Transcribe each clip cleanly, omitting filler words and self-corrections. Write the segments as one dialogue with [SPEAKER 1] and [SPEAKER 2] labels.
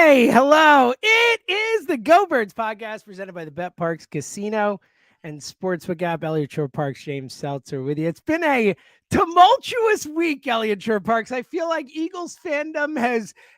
[SPEAKER 1] Hey, hello. It is the Go Birds podcast presented by the Bet Parks Casino and Sportsbook app. Elliot Shore Parks, James Seltzer with you. It's been a tumultuous week, Elliot Shore Parks. I feel like Eagles fandom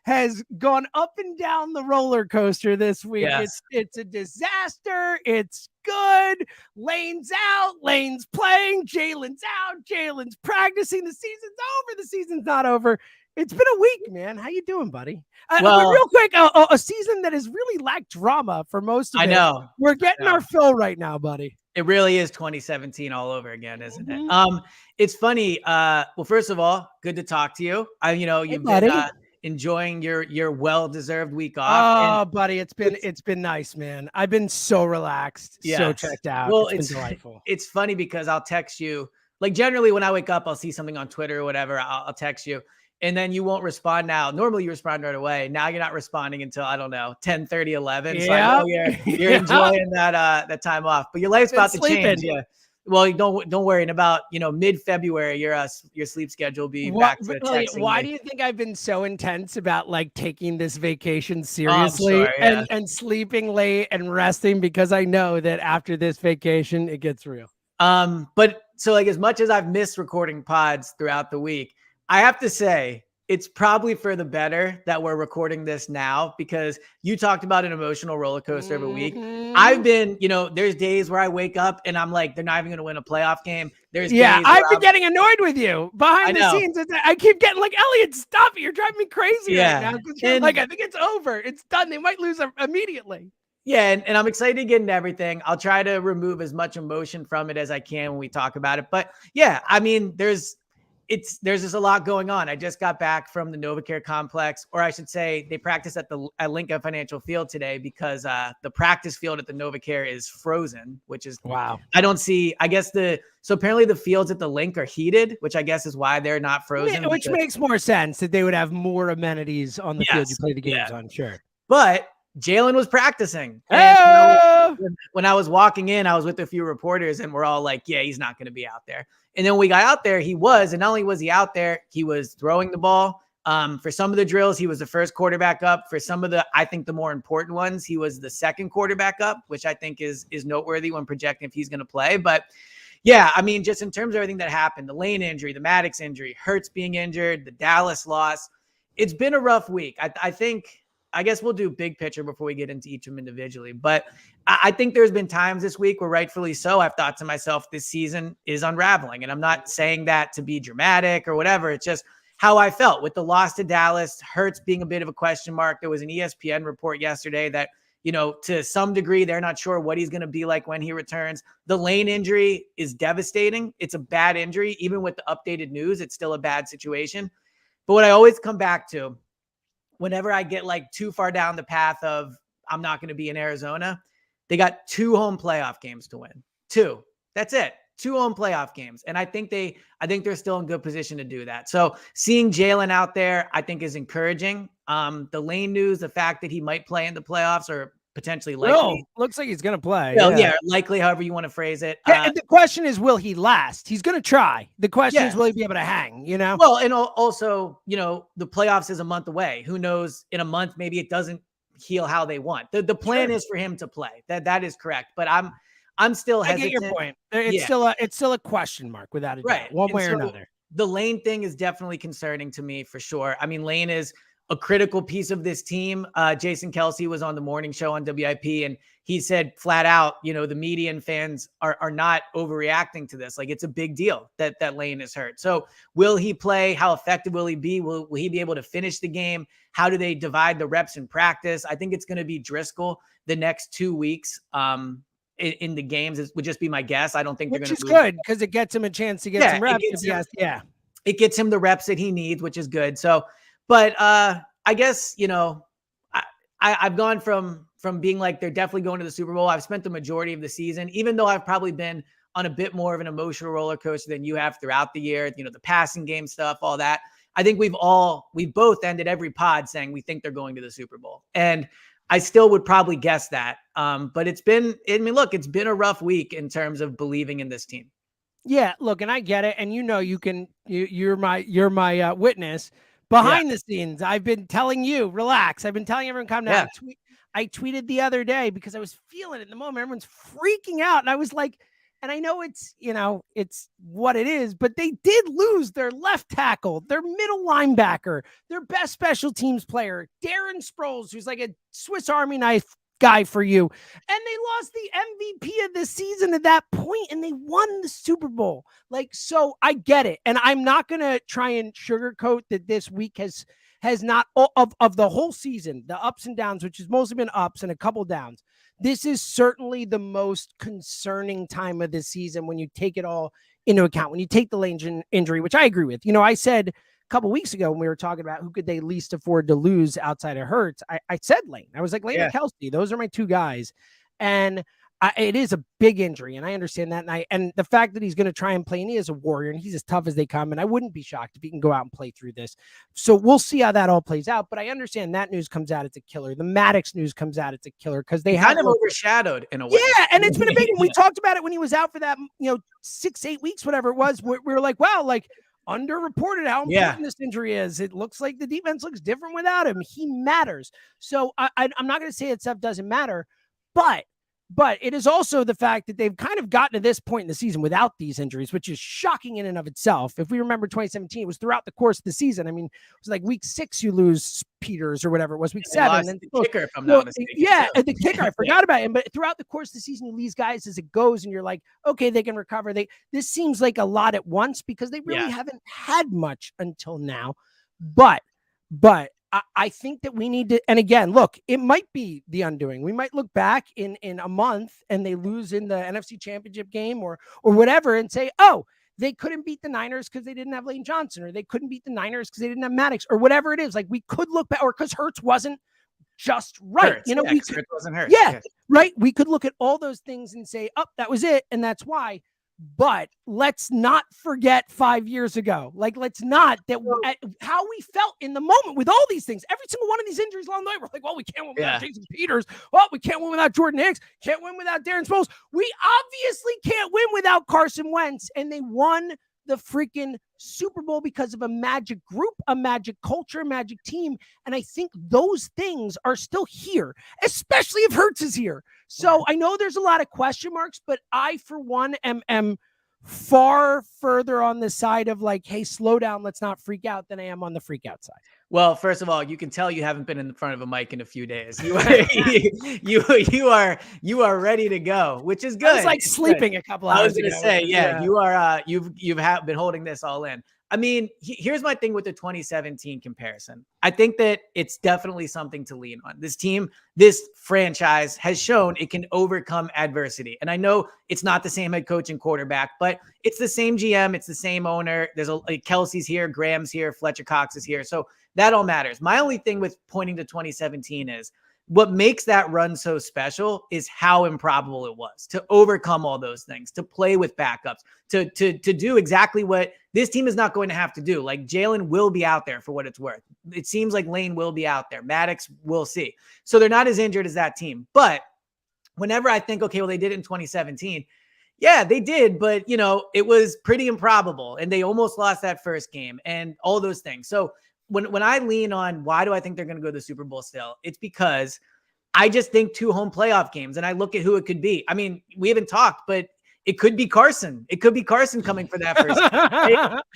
[SPEAKER 1] has gone up and down the roller coaster this week.
[SPEAKER 2] Yes.
[SPEAKER 1] It's a disaster. It's good. Lane's out. Lane's playing. Jalen's out. Jalen's practicing. The season's over. The season's not over. It's been a week, man. How you doing, buddy? But real quick, a season that has really lacked drama for most of it.
[SPEAKER 2] I know.
[SPEAKER 1] We're getting our fill right now, buddy.
[SPEAKER 2] It really is 2017 all over again, isn't it? It's funny. Well, first of all, good to talk to you. You've been enjoying your well-deserved week off.
[SPEAKER 1] Oh, buddy, it's been nice, man. I've been so relaxed, so checked out. Well, it's been delightful.
[SPEAKER 2] It's funny because I'll text you. Like generally when I wake up, I'll see something on Twitter or whatever. I'll text you. And then you won't respond now. Normally you respond right away. Now you're not responding until, I don't know, 10:30, 11. So I know you're enjoying that time off. But your life's about to change. Yeah. Well, don't worry. In about, mid-February, your sleep schedule will be back to texting.
[SPEAKER 1] Why do you think I've been so intense about like taking this vacation seriously and sleeping late and resting? Because I know that after this vacation, it gets real.
[SPEAKER 2] But so like as much as I've missed recording pods throughout the week, I have to say, it's probably for the better that we're recording this now because you talked about an emotional roller coaster of a week. I've been, there's days where I wake up and I'm like, they're not even going to win a playoff game. I've
[SPEAKER 1] been getting annoyed with you behind the scenes. I keep getting like, Elliot, stop it. You're driving me crazy right now. And like, I think it's over. It's done. They might lose immediately.
[SPEAKER 2] Yeah, and I'm excited to get into everything. I'll try to remove as much emotion from it as I can when we talk about it. But yeah, I mean, there's just a lot going on. I just got back from the NovaCare complex, or I should say they practice at Lincoln Financial Field today because the practice field at the NovaCare is frozen, which is
[SPEAKER 1] wow.
[SPEAKER 2] I don't see, I guess so apparently the fields at the Link are heated, which I guess is why they're not frozen.
[SPEAKER 1] Yeah, which makes more sense that they would have more amenities on the field you play the games on, sure.
[SPEAKER 2] But Jalen was practicing. And when I was walking in, I was with a few reporters and we're all like, yeah, he's not going to be out there. And then when we got out there, he was. And not only was he out there, he was throwing the ball. For some of the drills, he was the first quarterback up. For some of I think the more important ones, he was the second quarterback up, which I think is noteworthy when projecting if he's going to play. But yeah, I mean, just in terms of everything that happened, the Lane injury, the Maddox injury, Hurts being injured, the Dallas loss, it's been a rough week. I guess we'll do big picture before we get into each of them individually. But I think there's been times this week where rightfully so, I've thought to myself, this season is unraveling. And I'm not saying that to be dramatic or whatever. It's just how I felt with the loss to Dallas, Hurts being a bit of a question mark. There was an ESPN report yesterday that, to some degree, they're not sure what he's going to be like when he returns. The Lane injury is devastating. It's a bad injury. Even with the updated news, it's still a bad situation. But what I always come back to, whenever I get like too far down the path of I'm not going to be in Arizona, they got 2 home playoff games to win. 2. That's it. 2 home playoff games. And I think they're still in good position to do that. So seeing Jalen out there, I think is encouraging. The Lane news, the fact that he might play in the playoffs or potentially likely.
[SPEAKER 1] Looks like he's going to play.
[SPEAKER 2] Well, yeah, likely, however you want to phrase it.
[SPEAKER 1] The question is, will he last? He's going to try. The question is, will he be able to hang,
[SPEAKER 2] Well, and also, the playoffs is a month away. Who knows, in a month, maybe it doesn't heal how they want. The plan is for him to play. That is correct. But I'm still hesitant.
[SPEAKER 1] I get your point. It's still a question mark without a doubt, one way or another.
[SPEAKER 2] The Lane thing is definitely concerning to me for sure. I mean, Lane is a critical piece of this team. Jason Kelsey was on the morning show on WIP and he said flat out, the media and fans are not overreacting to this. Like it's a big deal that Lane is hurt. So will he play? How effective will he be? Will he be able to finish the game? How do they divide the reps in practice? I think it's going to be Driscoll the next 2 weeks. In the games would just be my guess. I don't think they're going to.
[SPEAKER 1] Which is good because it gets him a chance to get some reps.
[SPEAKER 2] It gets him the reps that he needs, which is good. So, but I guess I've gone from being like they're definitely going to the Super Bowl. I've spent the majority of the season, even though I've probably been on a bit more of an emotional roller coaster than you have throughout the year. The passing game stuff, all that. I think we've both ended every pod saying we think they're going to the Super Bowl, and I still would probably guess that. But it's been a rough week in terms of believing in this team.
[SPEAKER 1] Yeah, look, and I get it. And you're my witness, behind the scenes, I've been telling you, relax. I've been telling everyone, calm down. I tweeted the other day because I was feeling it in the moment. Everyone's freaking out. And I was like, and I know it's, it's what it is, but they did lose their left tackle, their middle linebacker, their best special teams player, Darren Sproles, who's like a Swiss Army knife guy for you. And they lost the MVP of the season at that point, and they won the Super Bowl. Like, so I get it. And I'm not going to try and sugarcoat that this week has not of the whole season, the ups and downs, which has mostly been ups and a couple downs. This is certainly the most concerning time of the season when you take it all into account, when you take the Lane injury, which I agree with. I said a couple weeks ago when we were talking about who could they least afford to lose outside of Hurts, I said Lane. I was like, Lane or Kelsey, those are my two guys. And it is a big injury, and I understand that. And the fact that he's going to try and play, and he is a warrior, and he's as tough as they come, and I wouldn't be shocked if he can go out and play through this. So we'll see how that all plays out. But I understand that news comes out, it's a killer. The Maddox news comes out, it's a killer because they
[SPEAKER 2] kind of overshadowed in a way.
[SPEAKER 1] Yeah, and it's been a big one. We talked about it when he was out for that, 6-8 weeks, whatever it was. We were like, wow, like underreported how important this injury is. It looks like the defense looks different without him. He matters. So I'm not going to say that stuff doesn't matter, but it is also the fact that they've kind of gotten to this point in the season without these injuries, which is shocking in and of itself. If we remember 2017, it was throughout the course of the season. I mean, it was like week 6, you lose Peters or whatever it was, week 7. And
[SPEAKER 2] the kicker, if I'm not mistaken.
[SPEAKER 1] Yeah, the kicker, I forgot about him. But throughout the course of the season, you lose guys as it goes, and you're like, okay, they can recover. This seems like a lot at once because they really haven't had much until now. But I think that we need to, and again, look, it might be the undoing. We might look back in a month and they lose in the NFC Championship game or whatever and say, oh, they couldn't beat the Niners because they didn't have Lane Johnson, or they couldn't beat the Niners because they didn't have Maddox, or whatever it is. Like, we could look back, or because Hurts wasn't just right.
[SPEAKER 2] Hurts wasn't Hurts.
[SPEAKER 1] Yeah, right. We could look at all those things and say, oh, that was it, and that's why. But let's not forget 5 years ago. Like, let's not how we felt in the moment with all these things. Every single one of these injuries along the way, we're like, well, we can't win without Jason Peters. Well, we can't win without Jordan Hicks. Can't win without Darren Sproles. We obviously can't win without Carson Wentz. And they won the freaking Super Bowl because of a magic group, a magic culture, a magic team. And I think those things are still here, especially if Hurts is here. So I know there's a lot of question marks, but I, for one, am far further on the side of like, hey, slow down, let's not freak out, than I am on the freak out side.
[SPEAKER 2] Well, first of all, you can tell you haven't been in front of a mic in a few days. You are ready to go, which is good.
[SPEAKER 1] It's like sleeping a couple hours.
[SPEAKER 2] I was going to say, you are. You've been holding this all in. I mean, here's my thing with the 2017 comparison. I think that it's definitely something to lean on. This team, this franchise has shown it can overcome adversity. And I know it's not the same head coach and quarterback, but it's the same GM. It's the same owner. There's Kelsey's here, Graham's here, Fletcher Cox is here. So that all matters. My only thing with pointing to 2017 is what makes that run so special is how improbable it was to overcome all those things, to play with backups, to do exactly what this team is not going to have to do. Like, Jalen will be out there for what it's worth. It seems like Lane will be out there. Maddox, we'll see. So they're not as injured as that team. But whenever I think, okay, well, they did it in 2017. Yeah, they did. But, it was pretty improbable. And they almost lost that first game and all those things. So when I lean on why do I think they're going to go to the Super Bowl still, it's because I just think 2 home playoff games, and I look at who it could be. I mean, we haven't talked, but it could be Carson. It could be Carson coming for that first.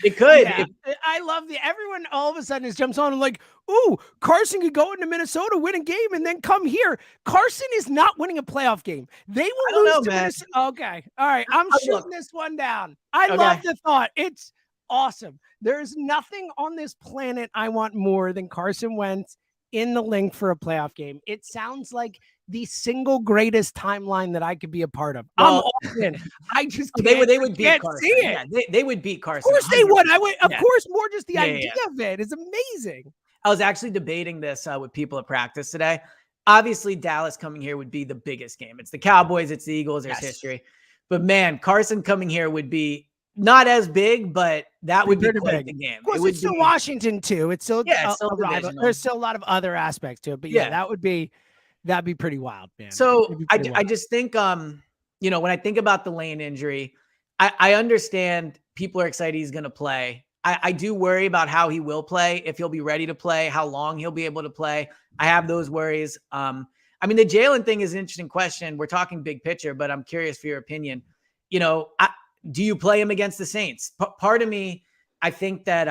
[SPEAKER 2] It could.
[SPEAKER 1] Yeah. I love everyone all of a sudden jumps on and like, ooh, Carson could go into Minnesota, win a game, and then come here. Carson is not winning a playoff game. They will lose to Minnesota. Okay. All right. I'm shooting this one down. I love the thought. It's awesome. There's nothing on this planet I want more than Carson Wentz in the link for a playoff game. It sounds like the single greatest timeline that I could be a part of.
[SPEAKER 2] Well,
[SPEAKER 1] I'm all in. I just
[SPEAKER 2] they would beat Carson. Yeah, they would beat Carson.
[SPEAKER 1] Of course 100%. They would. I would. Of course, more just the idea of it is amazing.
[SPEAKER 2] I was actually debating this with people at practice today. Obviously, Dallas coming here would be the biggest game. It's the Cowboys. It's the Eagles. There's history. But man, Carson coming here would be not as big, but that would be quite the game.
[SPEAKER 1] Of course, it's still Washington too. It's still, there's still a lot of other aspects to it, but that'd be pretty wild, man.
[SPEAKER 2] So I just think, when I think about the Lane injury, I understand people are excited he's going to play. I do worry about how he will play, if he'll be ready to play, how long he'll be able to play. I have those worries. I mean, the Jalen thing is an interesting question. We're talking big picture, but I'm curious for your opinion. Do you play him against the Saints? Part of me, I think that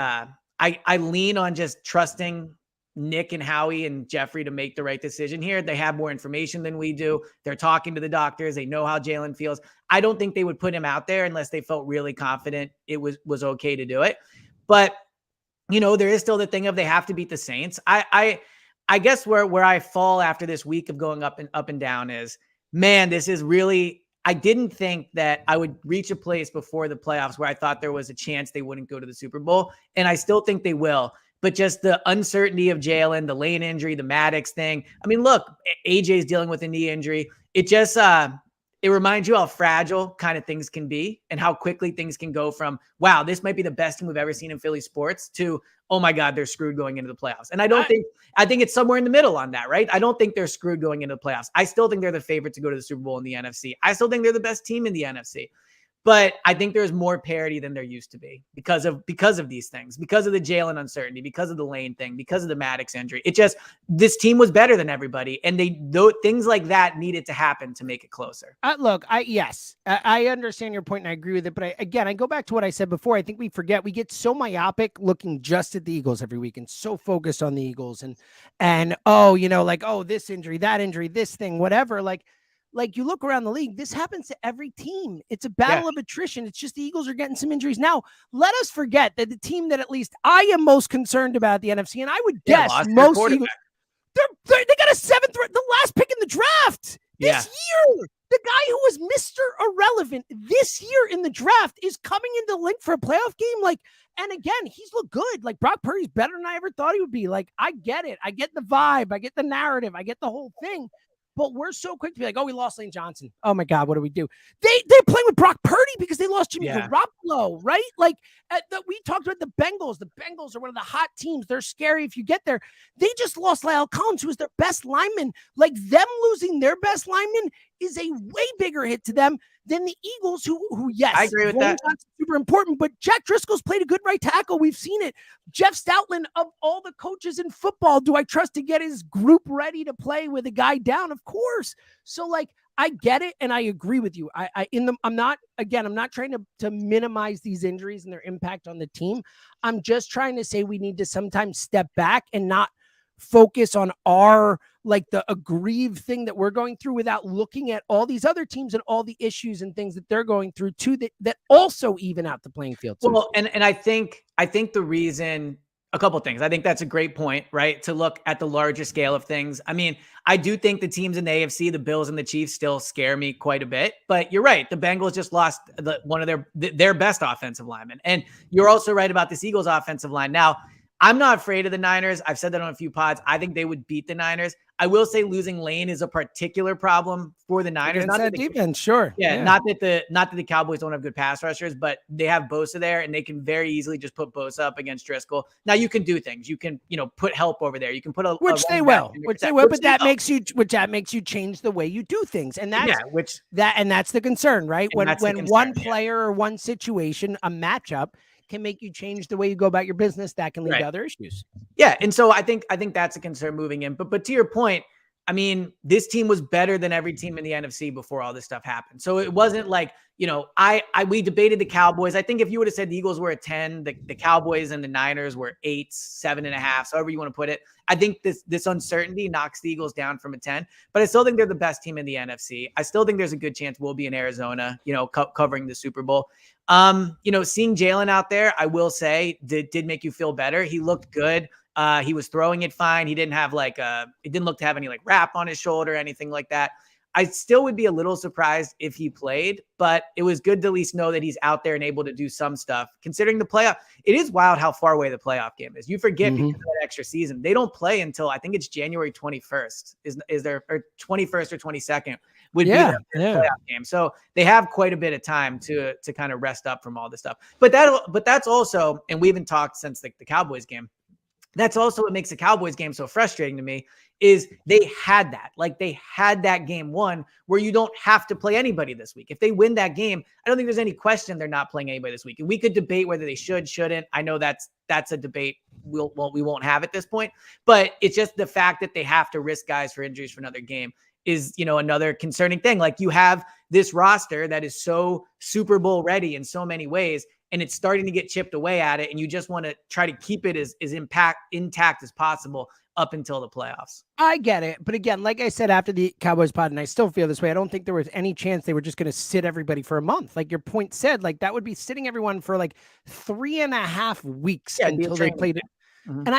[SPEAKER 2] I lean on just trusting Nick and Howie and Jeffrey to make the right decision here. They have more information than we do. They're talking to the doctors. They know how Jalen feels. I don't think they would put him out there unless they felt really confident it was okay to do it. But, there is still the thing of they have to beat the Saints. I guess where I fall after this week of going up and down is, man, this is really, I didn't think that I would reach a place before the playoffs where I thought there was a chance they wouldn't go to the Super Bowl. And I still think they will. But just the uncertainty of Jalen, the Lane injury, the Maddox thing. I mean, look, AJ's dealing with a knee injury. It just, it reminds you how fragile kind of things can be and how quickly things can go from, wow, this might be the best team we've ever seen in Philly sports to, oh my God, they're screwed going into the playoffs. And I think it's somewhere in the middle on that, right? I don't think they're screwed going into the playoffs. I still think they're the favorite to go to the Super Bowl in the NFC. I still think they're the best team in the NFC. But I think there's more parity than there used to be because of these things, because of the Jalen uncertainty, because of the Lane thing, because of the Maddox injury. It just, this team was better than everybody. And things like that needed to happen to make it closer.
[SPEAKER 1] Look, I understand your point and I agree with it. But I go back to what I said before. I think we forget, we get so myopic looking just at the Eagles every week and so focused on the Eagles and this injury, that injury, this thing, whatever. Like you look around the league, this happens to every team. It's a battle of attrition. It's just the Eagles are getting some injuries. Now, let us forget that the team that at least I am most concerned about the NFC, and I would guess most Eagles, they got a seventh, the last pick in the draft this year. The guy who was Mr. Irrelevant this year in the draft is coming into the link for a playoff game. And again, he's looked good. Like Brock Purdy's better than I ever thought he would be. Like, I get it. I get the vibe. I get the narrative. I get the whole thing. But we're so quick to be like, oh, we lost Lane Johnson. Oh my God, what do we do? They're playing with Brock Purdy because they lost Jimmy Garoppolo, right? We talked about the Bengals. The Bengals are one of the hot teams. They're scary if you get there. They just lost La'el Collins, who was their best lineman. Like, them losing their best lineman is a way bigger hit to them than the Eagles, who yes,
[SPEAKER 2] I agree with that.
[SPEAKER 1] Super important, but Jack Driscoll's played a good right tackle. We've seen it. Jeff Stoutland, of all the coaches in football, do I trust to get his group ready to play with a guy down? Of course. So I get it, and I agree with you. I'm not trying to minimize these injuries and their impact on the team. I'm just trying to say we need to sometimes step back and not focus on the aggrieved thing that we're going through without looking at all these other teams and all the issues and things that they're going through too, that also even out the playing field.
[SPEAKER 2] Well, and I think the reason, a couple of things. I think that's a great point, right? To look at the larger scale of things. I mean, I do think the teams in the AFC, the Bills and the Chiefs, still scare me quite a bit, but you're right. The Bengals just lost one of their best offensive linemen. And you're also right about this Eagles offensive line. Now, I'm not afraid of the Niners. I've said that on a few pods. I think they would beat the Niners. I will say losing Lane is a particular problem for the Niners.
[SPEAKER 1] Not that defense, sure.
[SPEAKER 2] Yeah, not that the Cowboys don't have good pass rushers, but they have Bosa there, and they can very easily just put Bosa up against Driscoll. Now you can do things. You can, put help over there. You can put
[SPEAKER 1] which they will, but that makes you change the way you do things, and that's the concern, right? When one player or one situation, a matchup, can make you change the way you go about your business, that can lead to other issues.
[SPEAKER 2] Yeah. And so I think that's a concern moving in. But to your point, I mean, this team was better than every team in the NFC before all this stuff happened. So it wasn't like, we debated the Cowboys. I think if you would have said the Eagles were a 10, the Cowboys and the Niners were 8, 7.5, so however you want to put it. I think this uncertainty knocks the Eagles down from a 10, but I still think they're the best team in the NFC. I still think there's a good chance we'll be in Arizona, covering the Super Bowl. Seeing Jalen out there, I will say, did make you feel better. He looked good. He was throwing it fine. He didn't have it didn't look to have any wrap on his shoulder or anything like that. I still would be a little surprised if he played, but it was good to at least know that he's out there and able to do some stuff. Considering the playoff, it is wild how far away the playoff game is. You forget because of that extra season. They don't play until I think it's January 21st is their, or 21st or 22nd would be their playoff game. So they have quite a bit of time to kind of rest up from all this stuff. But that's also, and we haven't talked since the Cowboys game. That's also what makes the Cowboys game so frustrating to me is they had that. Like they had that game won where you don't have to play anybody this week. If they win that game, I don't think there's any question they're not playing anybody this week. And we could debate whether they should, shouldn't. I know that's a debate we won't have at this point, but it's just the fact that they have to risk guys for injuries for another game is, another concerning thing. Like you have this roster that is so Super Bowl ready in so many ways, and it's starting to get chipped away at it. And you just want to try to keep it as intact as possible up until the playoffs.
[SPEAKER 1] I get it. But again, like I said, after the Cowboys pod, and I still feel this way, I don't think there was any chance they were just going to sit everybody for a month. Like your point said, like that would be sitting everyone for like 3.5 weeks until they played it. Mm-hmm. And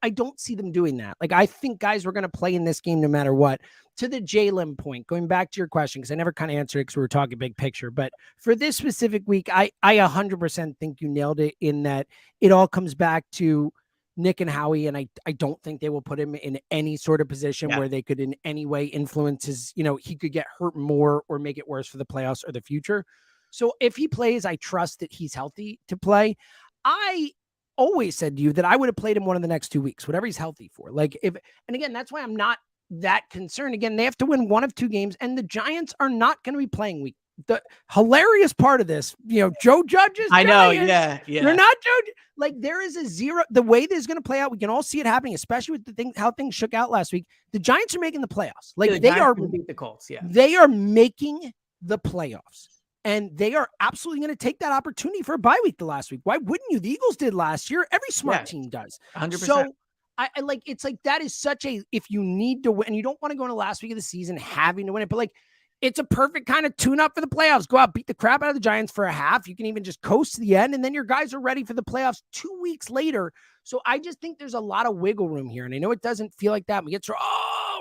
[SPEAKER 1] I don't see them doing that. Like, I think guys were going to play in this game no matter what. To the Jalen point, going back to your question, because I never kind of answered it because we were talking big picture, but for this specific week, I 100% think you nailed it in that it all comes back to Nick and Howie. And I don't think they will put him in any sort of position where they could in any way influence his, he could get hurt more or make it worse for the playoffs or the future. So if he plays, I trust that he's healthy to play. I always said to you that I would have played him one of the next 2 weeks, whatever he's healthy for. Like and again, that's why I'm not that concerned. Again, they have to win one of 2 games, and the Giants are not going to be playing week. The hilarious part of this, Joe Judge's
[SPEAKER 2] I know, yeah.
[SPEAKER 1] They're not Joe. Like there is a zero. The way this is going to play out, we can all see it happening, especially with how things shook out last week. The Giants are making the playoffs. Like they are
[SPEAKER 2] beat the Colts. Yeah,
[SPEAKER 1] they are making the playoffs. And they are absolutely going to take that opportunity for a bye week the last week. Why wouldn't you? The Eagles did last year. Every smart team does.
[SPEAKER 2] 100%.
[SPEAKER 1] So I like, it's like, that is such a, if you need to win, and you don't want to go into last week of the season having to win it, but like, it's a perfect kind of tune up for the playoffs. Go out, beat the crap out of the Giants for a half. You can even just coast to the end, and then your guys are ready for the playoffs 2 weeks later. So I just think there's a lot of wiggle room here. And I know it doesn't feel like that. We get to,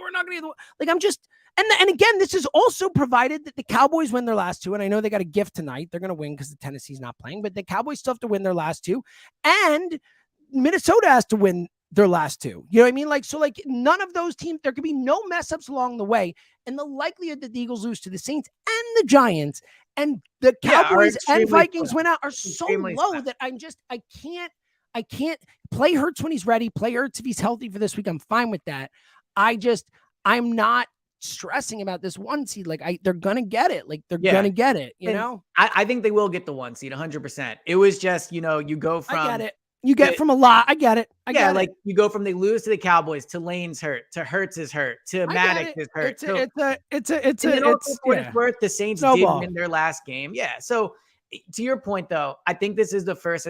[SPEAKER 1] we're not going to, like, I'm just, and again, this is also provided that the Cowboys win their last 2. And I know they got a gift tonight. They're going to win because the Tennessee's not playing, but the Cowboys still have to win their last 2. And Minnesota has to win their last 2. You know what I mean? Like, so like none of those teams, there could be no mess ups along the way. And the likelihood that the Eagles lose to the Saints and the Giants and the Cowboys and Vikings win out are so low that I can't play Hurts when he's ready, play Hurts if he's healthy for this week. I'm fine with that. I'm not stressing about this 1 seed. Like they're going to get it. Like they're going to get it, know?
[SPEAKER 2] I think they will get the 1 seed 100%. It was just, you go from,
[SPEAKER 1] I get it. You get from a lot. I get it.
[SPEAKER 2] You go from they lose to the Cowboys to Lane's hurt to Hurts is hurt to Maddox is hurt. It's worth the Saints did win their last game. Yeah. So to your point though, I think this is the first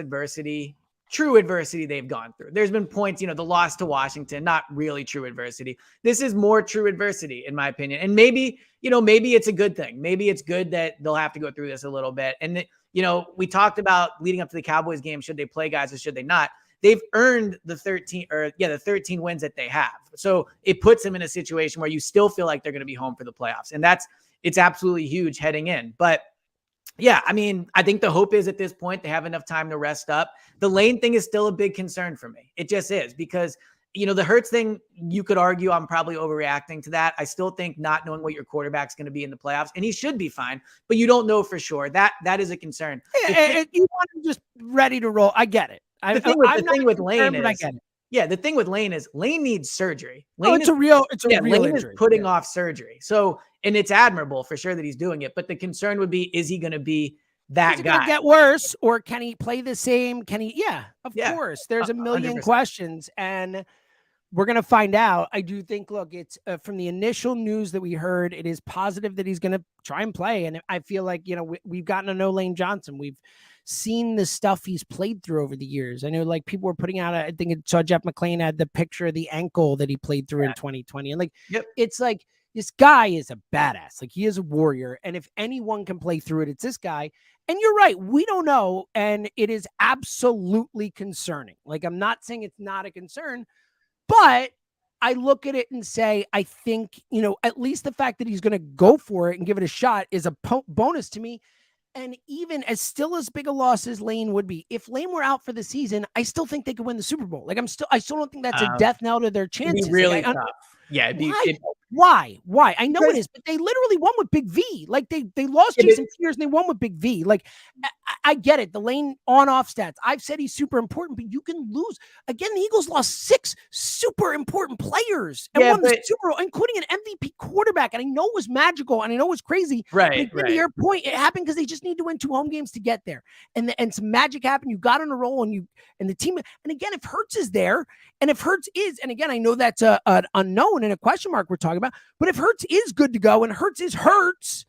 [SPEAKER 2] true adversity they've gone through. There's been points, the loss to Washington, not really true adversity. This is more true adversity in my opinion. And maybe it's a good thing. Maybe it's good that they'll have to go through this a little bit. And we talked about leading up to the Cowboys game, should they play guys or should they not? They've earned the 13 wins that they have. So it puts them in a situation where you still feel like they're going to be home for the playoffs. And it's absolutely huge heading in. But yeah, I mean, I think the hope is at this point they have enough time to rest up. The Lane thing is still a big concern for me. It just is because, the Hurts thing, you could argue I'm probably overreacting to that. I still think not knowing what your quarterback's going to be in the playoffs, and he should be fine, but you don't know for sure. That is a concern.
[SPEAKER 1] Yeah, you want him just ready to roll. I get it.
[SPEAKER 2] The thing with Lane is, I get it. Yeah, the thing with Lane is Lane needs surgery.
[SPEAKER 1] It's a real
[SPEAKER 2] Lane
[SPEAKER 1] injury.
[SPEAKER 2] Is putting off surgery. So, and it's admirable for sure that he's doing it. But the concern would be, is he going to be that guy?
[SPEAKER 1] Going to get worse, or can he play the same? Can he? Yeah, of course. There's a million 100%. Questions, and we're going to find out. I do think, look, it's from the initial news that we heard, it is positive that he's going to try and play. And I feel like, we've gotten to know Lane Johnson. We've seen the stuff he's played through over the years. I know like people were putting out, I think it saw Jeff McClain had the picture of the ankle that he played through in 2020. And like, It's like, this guy is a badass. Like he is a warrior. And if anyone can play through it, it's this guy. And you're right. We don't know. And it is absolutely concerning. Like, I'm not saying it's not a concern, but I look at it and say, I think, at least the fact that he's going to go for it and give it a shot is a bonus to me. And even as big a loss as Lane would be, if Lane were out for the season, I still think they could win the Super Bowl. Like I still don't think that's a death knell to their chances.
[SPEAKER 2] It'd be really tough. Yeah,
[SPEAKER 1] Why? I know
[SPEAKER 2] Because-
[SPEAKER 1] it is, but they literally won with Big V. Like they lost
[SPEAKER 2] Yeah, but-
[SPEAKER 1] Jason Peters and they won with Big V. Like I get it. The lane on-off stats. I've said he's super important, but you can lose. Again, the Eagles lost 6 super important players and
[SPEAKER 2] Yeah,
[SPEAKER 1] won the
[SPEAKER 2] but-
[SPEAKER 1] Super Bowl, including an MVP quarterback. And I know it was magical and I know it was crazy. But
[SPEAKER 2] Right,
[SPEAKER 1] again, to your point, it happened because they just need to win 2 home games to get there. And some magic happened. You got on a roll and the team. And again, if Hurts is there, and if Hurts is, and again, I know that's an unknown and a question mark we're talking about, but if Hurts is good to go and Hurts is Hurts,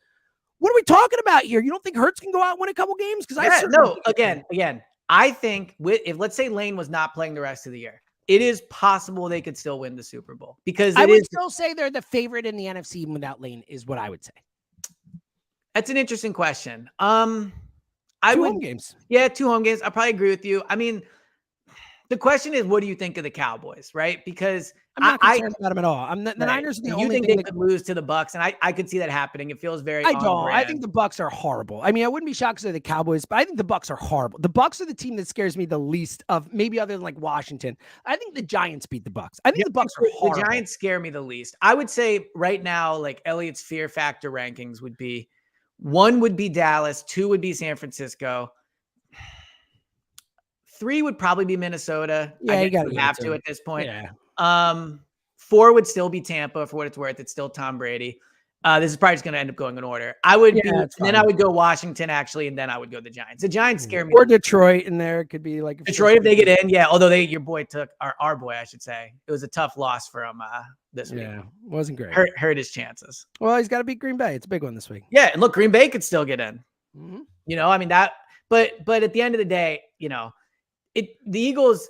[SPEAKER 1] what are we talking about here? You don't think Hurts can go out and win a couple games? Because
[SPEAKER 2] again, I think if let's say Lane was not playing the rest of the year, it is possible they could still win the Super Bowl because
[SPEAKER 1] I would still say they're the favorite in the NFC even without Lane is what I would say.
[SPEAKER 2] That's an interesting question.
[SPEAKER 1] 2 home games.
[SPEAKER 2] Yeah, 2 home games. I probably agree with you. I mean, the question is, what do you think of the Cowboys, right? Because
[SPEAKER 1] I'm not concerned about them at all. The Niners are the only
[SPEAKER 2] thing
[SPEAKER 1] thing
[SPEAKER 2] they could lose to the Bucks, and I could see that happening. It feels very.
[SPEAKER 1] I don't. I think the Bucks are horrible. I mean, I wouldn't be shocked if they're the Cowboys, but I think the Bucks are horrible. The Bucks are the team that scares me the least of maybe other than like Washington. I think the Giants beat the Bucks. I think the Bucks are horrible.
[SPEAKER 2] The Giants scare me the least. I would say right now, like Elliot's fear factor rankings would be 1 would be Dallas, 2 would be San Francisco. 3 would probably be Minnesota.
[SPEAKER 1] Yeah, you got
[SPEAKER 2] to have to at this point.
[SPEAKER 1] Yeah.
[SPEAKER 2] 4 would still be Tampa for what it's worth. It's still Tom Brady. This is probably just going to end up going in order. I would then I would go Washington actually, and then I would go the Giants. The Giants scare me.
[SPEAKER 1] Or Detroit in there. It could be like
[SPEAKER 2] Detroit if they get in. Yeah, although your boy took our boy, I should say. It was a tough loss for him this week.
[SPEAKER 1] Yeah, wasn't great.
[SPEAKER 2] Hurt his chances.
[SPEAKER 1] Well, he's got to beat Green Bay. It's a big one this week.
[SPEAKER 2] Yeah, and look, Green Bay could still get in.
[SPEAKER 1] Mm-hmm.
[SPEAKER 2] You know, I mean that. But at the end of the day, you know, the Eagles.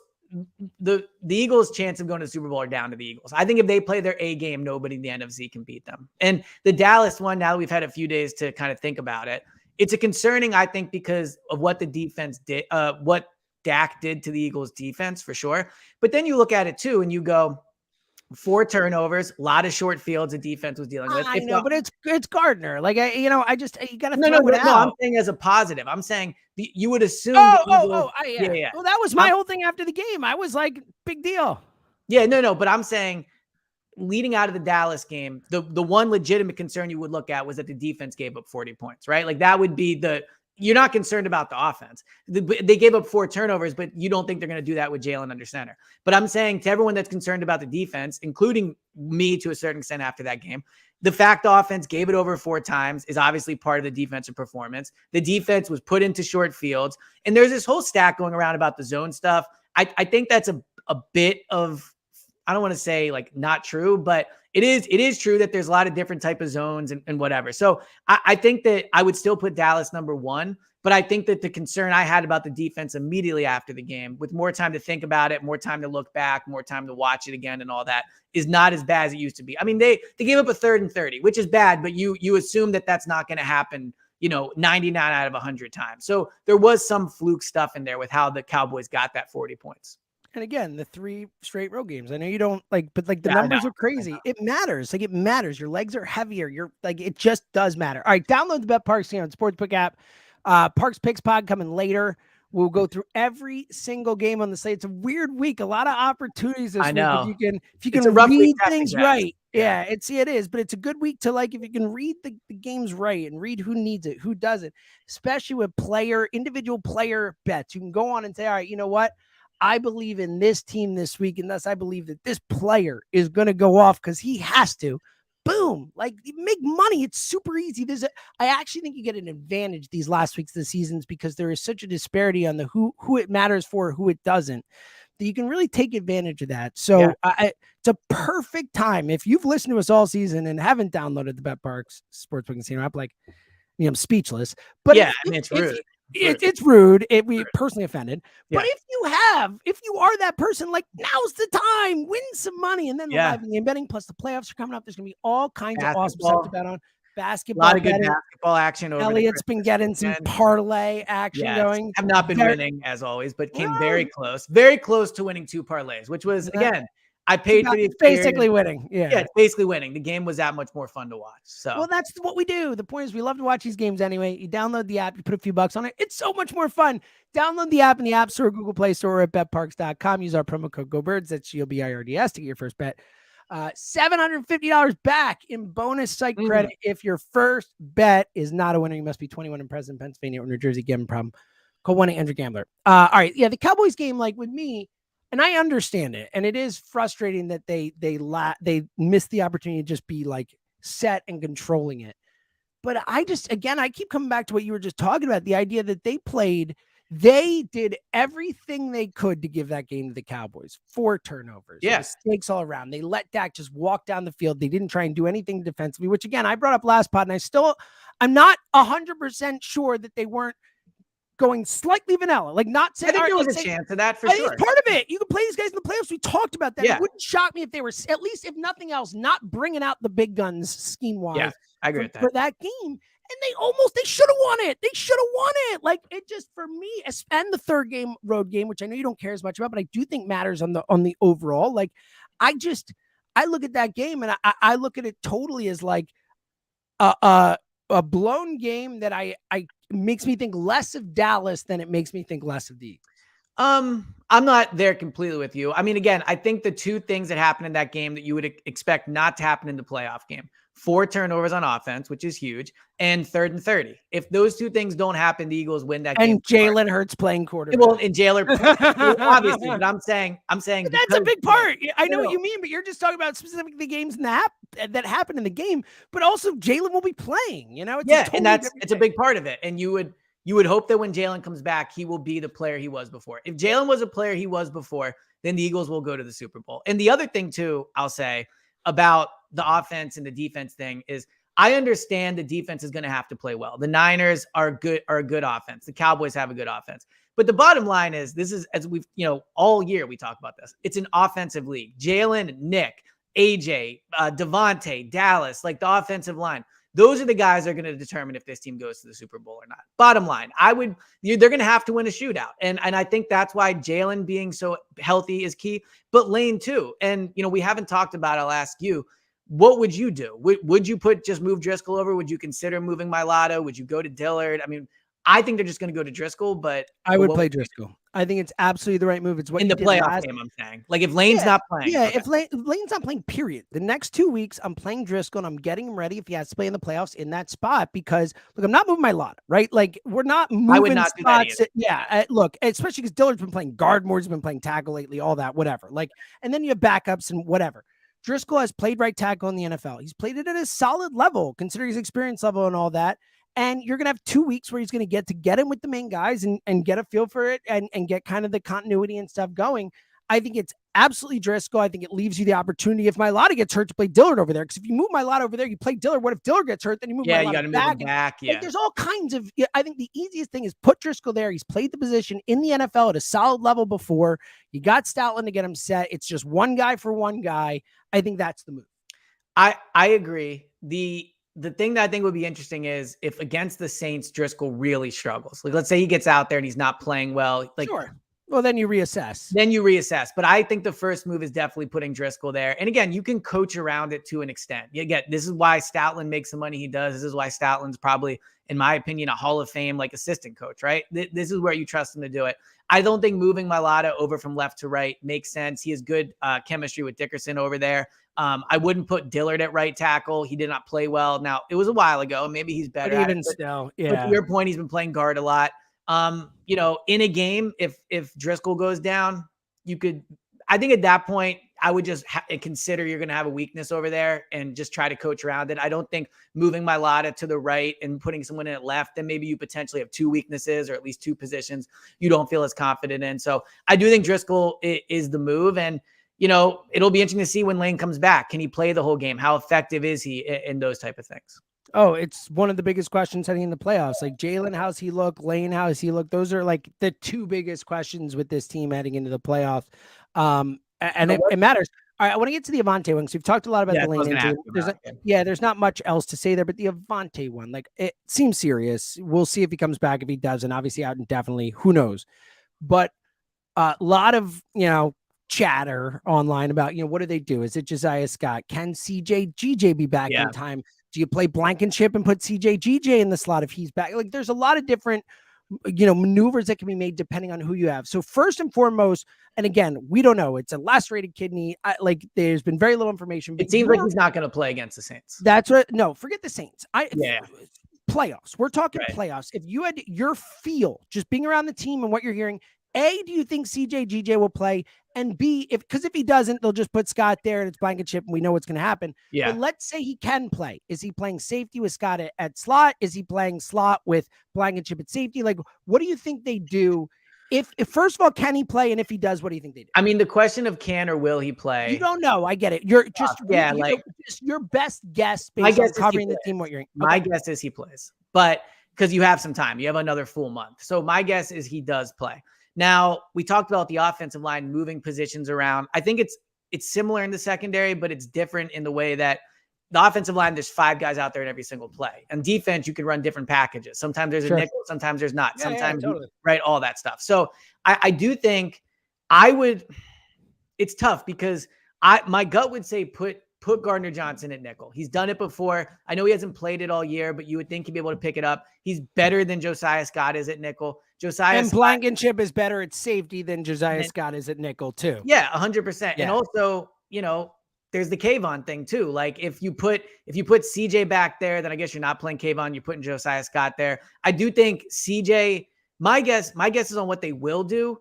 [SPEAKER 2] The Eagles' chance of going to the Super Bowl are down to the Eagles. I think if they play their A game, nobody in the NFC can beat them. And the Dallas one, now that we've had a few days to kind of think about it, it's a concerning, I think, because of what the defense did, what Dak did to the Eagles' defense for sure. But then you look at it too, and you go, 4 turnovers, a lot of short fields the defense was dealing with.
[SPEAKER 1] I know, but it's Gardner. Like you got to
[SPEAKER 2] no. I'm saying as a positive. I'm saying you would assume.
[SPEAKER 1] Yeah.
[SPEAKER 2] Yeah.
[SPEAKER 1] Well, that was my whole thing after the game. I was like, big deal.
[SPEAKER 2] Yeah, no. But I'm saying, leading out of the Dallas game, the one legitimate concern you would look at was that the defense gave up 40 points, right? Like that would be you're not concerned about the offense. They gave up 4 turnovers, but you don't think they're going to do that with Jalen under center. But I'm saying to everyone that's concerned about the defense, including me to a certain extent after that game, the fact the offense gave it over 4 times is obviously part of the defensive performance. The defense was put into short fields. And there's this whole stack going around about the zone stuff. I think that's a bit of, I don't want to say like not true, but it is true that there's a lot of different type of zones and whatever. So I think that I would still put Dallas number 1, but I think that the concern I had about the defense immediately after the game, with more time to think about it, more time to look back, more time to watch it again and all that, is not as bad as it used to be. I mean, they gave up a 3rd and 30, which is bad, but you assume that that's not going to happen, 99 out of 100 times. So there was some fluke stuff in there with how the Cowboys got that 40 points.
[SPEAKER 1] And again, the 3 straight road games. I know you don't like, but like the numbers are crazy. It matters. Like it matters. Your legs are heavier. You're like, it just does matter. All right. Download the Bet Parks Sportsbook app. Parks Picks Pod coming later. We'll go through every single game on the slate. It's a weird week. A lot of opportunities this week. If you can read things right. Yeah, it is, but it's a good week to like, if you can read the games right and read who needs it, who doesn't, especially with individual player bets. You can go on and say, all right, you know what? I believe in this team this week, and thus I believe that this player is going to go off because he has to. Boom. Like, you make money. It's super easy. I actually think you get an advantage these last weeks of the seasons because there is such a disparity on the who it matters for, who it doesn't, that you can really take advantage of that. So it's a perfect time. If you've listened to us all season and haven't downloaded the Bet Parks Sportsbook Casino app, like, I'm speechless. But
[SPEAKER 2] it's rude.
[SPEAKER 1] It's rude. We personally offended.
[SPEAKER 2] Yeah.
[SPEAKER 1] But if you are that person, like, now's the time, win some money. And then the live game betting plus the playoffs are coming up. There's going to be all kinds of awesome stuff to bet on. Basketball.
[SPEAKER 2] A lot of good basketball action.
[SPEAKER 1] Elliot's been getting some parlay action going.
[SPEAKER 2] I've not been winning as always, but came very close to winning 2 parlays, which was, again, I paid for the experience.
[SPEAKER 1] Basically winning. Yeah,
[SPEAKER 2] it's basically winning. The game was that much more fun to watch. So,
[SPEAKER 1] well, that's what we do. The point is, we love to watch these games anyway. You download the app, you put a few bucks on it. It's so much more fun. Download the app in the App Store, Google Play Store, or at betparks.com. Use our promo code GoBirds. That's GOBIRDS to get your first bet $750 back in bonus site credit if your first bet is not a winner. You must be 21 and present in Pennsylvania or New Jersey. Gambling problem. Call 1-800-GAMBLER. All right. Yeah, the Cowboys game, like with me, and I understand it, and it is frustrating that they missed the opportunity to just be like set and controlling it. But I keep coming back to what you were just talking about, the idea that they did everything they could to give that game to the Cowboys. 4 turnovers.
[SPEAKER 2] Yes.
[SPEAKER 1] Mistakes all around. They let Dak just walk down the field. They didn't try and do anything defensively, which again, I brought up last pod, and I'm not 100% sure that they weren't going slightly vanilla. Like not saying,
[SPEAKER 2] I think there was a chance of that for sure.
[SPEAKER 1] It's part of it. You can play these guys in the playoffs. We talked about that.
[SPEAKER 2] Yeah.
[SPEAKER 1] It wouldn't shock me if they were, at least if nothing else, not bringing out the big guns scheme-wise.
[SPEAKER 2] Yeah, I agree with that.
[SPEAKER 1] For that game. And they should have won it. They should have won it. Like it just, for me, and the third game, road game, which I know you don't care as much about, but I do think matters on the overall. Like I look at that game and I look at it totally as like a blown game that I makes me think less of Dallas than it makes me think less of the Eagles.
[SPEAKER 2] I'm not there completely with you. I mean, again, I think the two things that happened in that game that you would expect not to happen in the playoff game: 4 turnovers on offense, which is huge, and 3rd and 30. If those two things don't happen, the Eagles win that game.
[SPEAKER 1] And Jalen Hurts playing quarterback.
[SPEAKER 2] Well, and Jalen, obviously, but I'm saying
[SPEAKER 1] but that's a big part. I know what you mean, but you're just talking about specifically the games that happened in the game, but also Jalen will be playing, you know?
[SPEAKER 2] It's a big part of it. And you would hope that when Jalen comes back, he will be the player he was before. If Jalen was a player he was before, then the Eagles will go to the Super Bowl. And the other thing too, I'll say about the offense and the defense thing is I understand the defense is going to have to play well. The Niners are a good offense. The Cowboys have a good offense. But the bottom line is, this is, as we've, all year we talk about this, it's an offensive league. Jalen, Nick, AJ, Devontae, Dallas, like the offensive line. Those are the guys that are going to determine if this team goes to the Super Bowl or not. Bottom line, they're going to have to win a shootout. And I think that's why Jalen being so healthy is key, but Lane too. And, we haven't talked about, I'll ask you, what would you do? Would you just move Driscoll over? Would you consider moving Mailata? Would you go to Dillard? I mean, I think they're just going to go to Driscoll, but
[SPEAKER 1] I would play Driscoll. I think it's absolutely the right move. It's what
[SPEAKER 2] in the playoff game, I'm saying. Like if Lane's not playing.
[SPEAKER 1] Yeah, okay. If Lane's not playing, period. The next 2 weeks, I'm playing Driscoll and I'm getting him ready if he has to play in the playoffs in that spot, because look, I'm not moving Mailata, right? Like we're not moving.
[SPEAKER 2] I would not
[SPEAKER 1] spots.
[SPEAKER 2] Do that
[SPEAKER 1] look, especially because Dillard's been playing guard more, he's been playing tackle lately, all that, whatever. Like, and then you have backups and whatever. Driscoll has played right tackle in the NFL. He's played it at a solid level, considering his experience level and all that. And you're going to have 2 weeks where he's going to get in with the main guys and get a feel for it and get kind of the continuity and stuff going. I think it's absolutely Driscoll. I think it leaves you the opportunity, if Mailata gets hurt, to play Dillard over there. Because if you move Mailata over there, you play Dillard. What if Dillard gets hurt? Then you move Mailata
[SPEAKER 2] you got to move him back. Yeah.
[SPEAKER 1] Like, there's all kinds of, I think the easiest thing is put Driscoll there. He's played the position in the NFL at a solid level before. You got Stoutland to get him set. It's just one guy for one guy. I think that's the move.
[SPEAKER 2] I agree. The thing that I think would be interesting is if against the Saints, Driscoll really struggles. Like, let's say he gets out there and he's not playing well. Like,
[SPEAKER 1] sure. Well, then you reassess.
[SPEAKER 2] But I think the first move is definitely putting Driscoll there. And again, you can coach around it to an extent. You get, this is why Stoutland makes the money he does. This is why Stoutland's probably, in my opinion, a Hall of Fame like assistant coach, right? This is where you trust him to do it. I don't think moving Mailata over from left to right makes sense. He has good chemistry with Dickerson over there. I wouldn't put Dillard at right tackle. He did not play well. Now, it was a while ago. Maybe he's better.
[SPEAKER 1] But even still, yeah.
[SPEAKER 2] But to your point, he's been playing guard a lot. In a game, if Driscoll goes down, I think at that point, I would just consider you're going to have a weakness over there and just try to coach around it. I don't think moving Mailata to the right and putting someone in at left, then maybe you potentially have 2 weaknesses or at least 2 positions you don't feel as confident in. So I do think Driscoll is the move. And, it'll be interesting to see when Lane comes back. Can he play the whole game? How effective is he in those type of things?
[SPEAKER 1] Oh, it's one of the biggest questions heading in the playoffs. Like Jalen, how's he look? Lane, how does he look? Those are like the 2 biggest questions with this team heading into the playoffs. And it matters. All right, I want to get to the Avonte one. So we've talked a lot about the Lane injury. There's not much else to say there, but the Avonte one, like, it seems serious. We'll see if he comes back. If he doesn't, obviously out indefinitely, who knows? But a lot of, chatter online about, what do they do? Is it Josiah Scott? Can CJ GJ be back in time? Do you play Blankenship and put CJ GJ in the slot if he's back? Like, there's a lot of different maneuvers that can be made depending on who you have. So first and foremost, and again, we don't know. It's a lacerated kidney. There's been very little information.
[SPEAKER 2] It seems like he's not going to play against the Saints.
[SPEAKER 1] That's what. No, forget the Saints.
[SPEAKER 2] Yeah.
[SPEAKER 1] Playoffs. We're talking
[SPEAKER 2] Right.
[SPEAKER 1] playoffs. If you had your feel, just being around the team and what you're hearing, A, do you think CJ GJ will play? And B, if he doesn't, they'll just put Scott there and it's Blankenship and we know what's going to happen.
[SPEAKER 2] Yeah.
[SPEAKER 1] But let's say he can play. Is he playing safety with Scott at slot? Is he playing slot with Blankenship at safety? Like, what do you think they do? If first of all, can he play? And if he does, what do you think they do?
[SPEAKER 2] I mean, the question of can or will he play?
[SPEAKER 1] You don't know. I get it. You're just just your best guess based on covering the team. What you're
[SPEAKER 2] my guess is he plays, but because you have some time, you have another full month. So my guess is he does play. Now, we talked about the offensive line moving positions around. I think it's similar in the secondary, but it's different in the way that the offensive line, there's 5 guys out there in every single play. And defense, you can run different packages. Sometimes there's a nickel, sometimes there's not. Sometimes,
[SPEAKER 1] totally.
[SPEAKER 2] Right, all that stuff. So I do think it's tough because my gut would say put Gardner Johnson at nickel. He's done it before. I know he hasn't played it all year, but you would think he'd be able to pick it up. He's better than Josiah Scott is at nickel.
[SPEAKER 1] And Blankenship is better at safety than Josiah Scott is at nickel too.
[SPEAKER 2] Yeah, 100%. And also, there's the Kayvon thing too. Like if you put CJ back there, then I guess you're not playing Kayvon. You're putting Josiah Scott there. I do think CJ. My guess is on what they will do.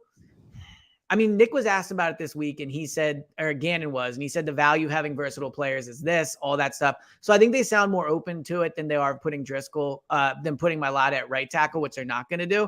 [SPEAKER 2] I mean, Nick was asked about it this week, and he said, or Gannon was, and he said the value of having versatile players is this, all that stuff. So I think they sound more open to it than they are putting Driscoll, than putting Mailata at right tackle, which they're not going to do.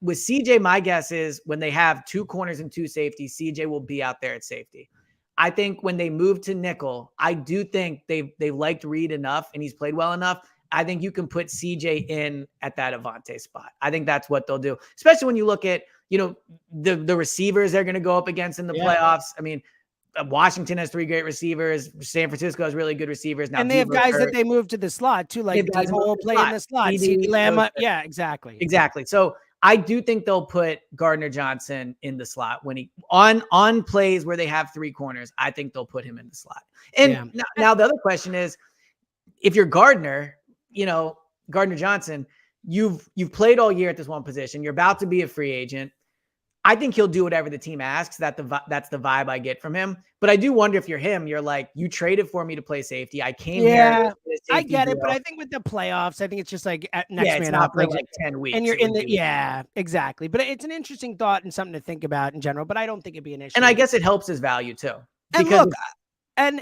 [SPEAKER 2] With CJ, my guess is when they have 2 corners and 2 safeties, CJ will be out there at safety. I think when they move to nickel, I do think they've liked Reed enough and he's played well enough. I think you can put CJ in at that Avonte spot. I think that's what they'll do, especially when you look at, the receivers they're going to go up against in the playoffs. I mean, Washington has 3 great receivers. San Francisco has really good receivers. Now,
[SPEAKER 1] and they have guys that they move to the slot too, like Debo will play in the slot. CeeDee Lamb, yeah, exactly.
[SPEAKER 2] So I do think they'll put Gardner Johnson in the slot when he on plays where they have 3 corners. I think they'll put him in the slot. And now the other question is, if you're Gardner, Gardner Johnson, you've played all year at this one position. You're about to be a free agent. I think he'll do whatever the team asks. That's the vibe I get from him. But I do wonder if you're him, you're like, you traded for me to play safety. I came here.
[SPEAKER 1] I get it. But I think with the playoffs, I think it's just like next man up.
[SPEAKER 2] Like 10 weeks.
[SPEAKER 1] And you're exactly. But it's an interesting thought and something to think about in general. But I don't think it'd be an issue.
[SPEAKER 2] And I guess it helps his value too.
[SPEAKER 1] And look, and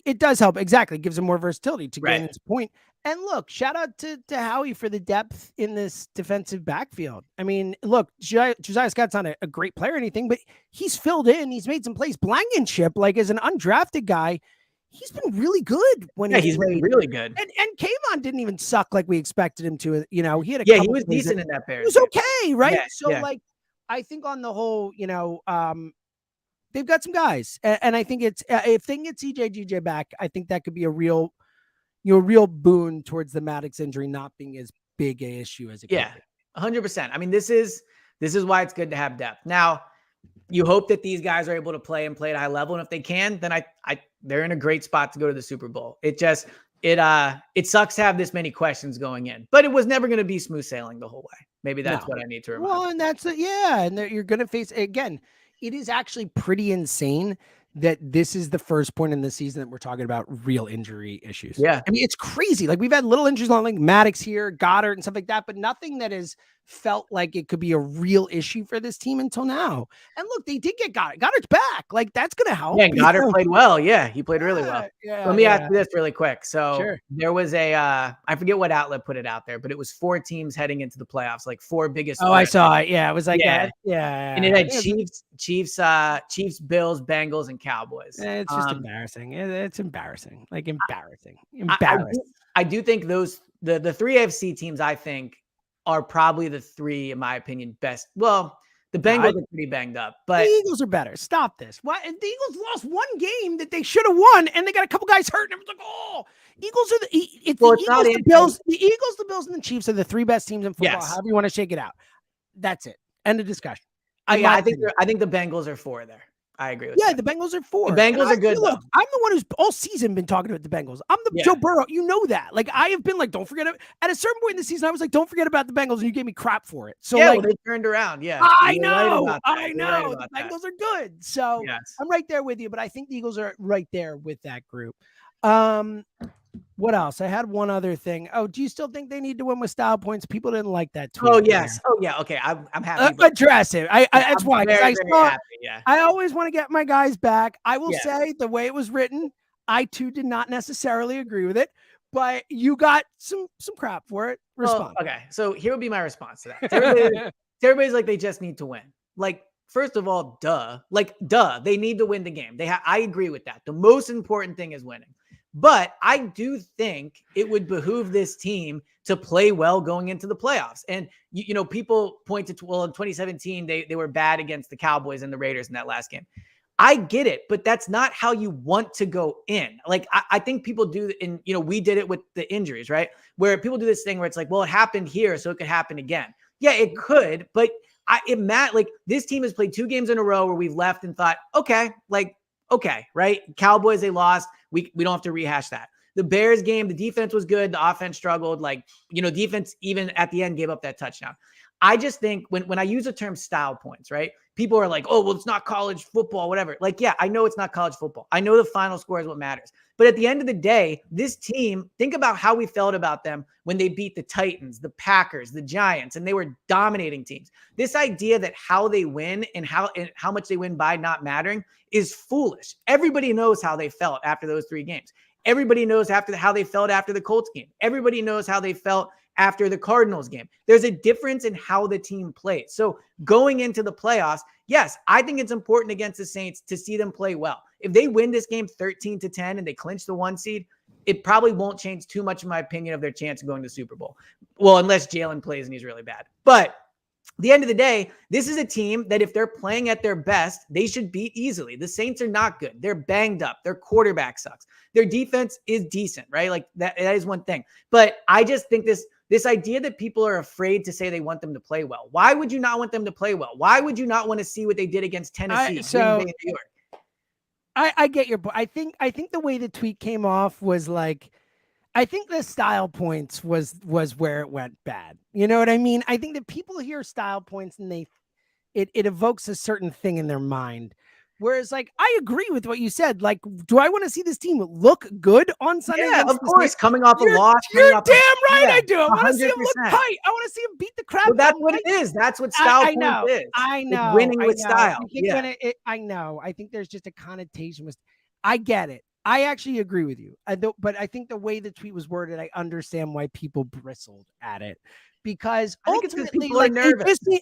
[SPEAKER 1] it does help. Exactly. It gives him more versatility to Gannon's point. And look, shout out to Howie for the depth in this defensive backfield. I mean, look, Josiah Scott's not a great player or anything, but he's filled in. He's made some plays. Blankenship, like as an undrafted guy, he's been really good when
[SPEAKER 2] he's been really good.
[SPEAKER 1] And Kayvon didn't even suck like we expected him to. He had a
[SPEAKER 2] he was decent in that pair.
[SPEAKER 1] It was okay, right? Like, I think on the whole, they've got some guys, and I think it's if they can get CJ GJ back, I think that could be a real boon towards the Maddox injury not being as big a issue as it could be.
[SPEAKER 2] 100%. I mean, this is why it's good to have depth. Now, you hope that these guys are able to play at a high level, and if they can, then they're in a great spot to go to the Super Bowl. It sucks to have this many questions going in, but it was never going to be smooth sailing the whole way. Maybe that's what I need to remember.
[SPEAKER 1] Well, and that's it. Yeah, and you're going to face again. It is actually pretty insane that this is the first point in the season that we're talking about real injury issues.
[SPEAKER 2] Yeah.
[SPEAKER 1] I mean, it's crazy. Like we've had little injuries on like Maddox here, Goddard and stuff like that, but nothing that has felt like it could be a real issue for this team until now. And look, they did get Goddard. Goddard's back. Like that's going to help.
[SPEAKER 2] Yeah, Goddard played well. Yeah, he played really well.
[SPEAKER 1] Yeah,
[SPEAKER 2] Let me ask you this really quick. So there was
[SPEAKER 1] I
[SPEAKER 2] forget what outlet put it out there, but it was 4 teams heading into the playoffs, like 4 biggest.
[SPEAKER 1] Oh, I saw it. Yeah, it was like
[SPEAKER 2] And it had Chiefs, Bills, Bengals, and Cowboys.
[SPEAKER 1] It's just embarrassing. It's embarrassing. Like embarrassing.
[SPEAKER 2] I do think the 3 AFC teams, I think, are probably the 3, in my opinion, best. Well, the Bengals are pretty banged up, but
[SPEAKER 1] the Eagles are better. Stop this. Why? The Eagles lost 1 game that they should have won, and they got a couple guys hurt, and everyone's like, "Oh, Eagles are the Eagles, the Bills, the Bills, and the Chiefs are the 3 best teams in football."
[SPEAKER 2] Yes.
[SPEAKER 1] However you want to shake it out, that's it. End of discussion.
[SPEAKER 2] I think the Bengals are 4 there. I agree with
[SPEAKER 1] Yeah,
[SPEAKER 2] that.
[SPEAKER 1] the Bengals are 4.
[SPEAKER 2] The Bengals are good,
[SPEAKER 1] Look,
[SPEAKER 2] though.
[SPEAKER 1] I'm the one who's all season been talking about the Bengals. I'm the Joe Burrow. You know that. Like, I have been like, don't forget it. At a certain point in the season, I was like, don't forget about the Bengals, and you gave me crap for it. So,
[SPEAKER 2] yeah,
[SPEAKER 1] like,
[SPEAKER 2] well, they turned around. Yeah,
[SPEAKER 1] I
[SPEAKER 2] you're right
[SPEAKER 1] know.
[SPEAKER 2] about
[SPEAKER 1] I
[SPEAKER 2] that. You're right
[SPEAKER 1] know.
[SPEAKER 2] about
[SPEAKER 1] The
[SPEAKER 2] that.
[SPEAKER 1] Bengals are good. So,
[SPEAKER 2] Yes.
[SPEAKER 1] I'm right there with you, but I think the Eagles are right there with that group. What else? I had one other thing. Oh, do you still think they need to win with style points? People didn't like that tweet.
[SPEAKER 2] Oh, yes. Oh, yeah. Okay. I'm happy.
[SPEAKER 1] Address it. That's
[SPEAKER 2] I'm
[SPEAKER 1] why.
[SPEAKER 2] very,
[SPEAKER 1] I
[SPEAKER 2] very
[SPEAKER 1] saw.
[SPEAKER 2] happy. Yeah.
[SPEAKER 1] I always want to get my guys back. I will
[SPEAKER 2] Yeah.
[SPEAKER 1] say the way it was written, I too did not necessarily agree with it, but you got some crap for it. Respond.
[SPEAKER 2] Well, okay. So here would be my response to that. Everybody's like, they just need to win. Like, first of all, duh. They need to win the game. I agree with that. The most important thing is winning. But I do think it would behoove this team to play well going into the playoffs. And, you know, people pointed to, well, in 2017, they were bad against the Cowboys and the Raiders in that last game. I get it, but that's not how you want to go in. Like, I think people do, and, you know, we did it with the injuries, right? Where people do this thing where it's like, well, it happened here, so it could happen again. Yeah, it could, but like, this team has played 2 games in a row where we've left and thought, okay, right? Cowboys, they lost. We don't have to rehash that. The Bears game, the defense was good. The offense struggled. Like, you know, defense even at the end gave up that touchdown. I just think when I use the term style points, right? People are like, oh, well, it's not college football, whatever. Like, yeah, I know it's not college football. I know the final score is what matters. But at the end of the day, this team, think about how we felt about them when they beat the Titans, the Packers, the Giants, and they were dominating teams. This idea that how they win and how much they win by not mattering is foolish. Everybody knows how they felt after those 3 games. Everybody knows how they felt after the Colts game. Everybody knows how they felt after the Cardinals game. There's a difference in how the team plays. So going into the playoffs, yes, I think it's important against the Saints to see them play well. If they win this game 13-10 and they clinch the 1 seed, it probably won't change too much, in my opinion, of their chance of going to the Super Bowl. Well, unless Jalen plays and he's really bad. But at the end of the day, this is a team that if they're playing at their best, they should beat easily. The Saints are not good. They're banged up. Their quarterback sucks. Their defense is decent, right? Like that is one thing. But I just think this idea that people are afraid to say they want them to play well. Why would you not want them to play well? Why would you not want to see what they did against Tennessee, Green Bay, New York?
[SPEAKER 1] I get your point. I think the way the tweet came off was like, I think the style points was where it went bad. You know what I mean? I think that people hear style points and it evokes a certain thing in their mind. Whereas, like, I agree with what you said. Like, do I want to see this team look good on Sunday?
[SPEAKER 2] Yeah, of course. Coming off a loss.
[SPEAKER 1] You're damn right I do. I want to see them look
[SPEAKER 2] 100%.
[SPEAKER 1] tight. I want to see them beat the crap.
[SPEAKER 2] Well, that's what it is. That's what style points is.
[SPEAKER 1] I know.
[SPEAKER 2] It's winning with style.
[SPEAKER 1] Yeah. I know. I think there's just a connotation with. I get it. I actually agree with you. But I think the way the tweet was worded, I understand why people bristled at it. Because ultimately, like, they just need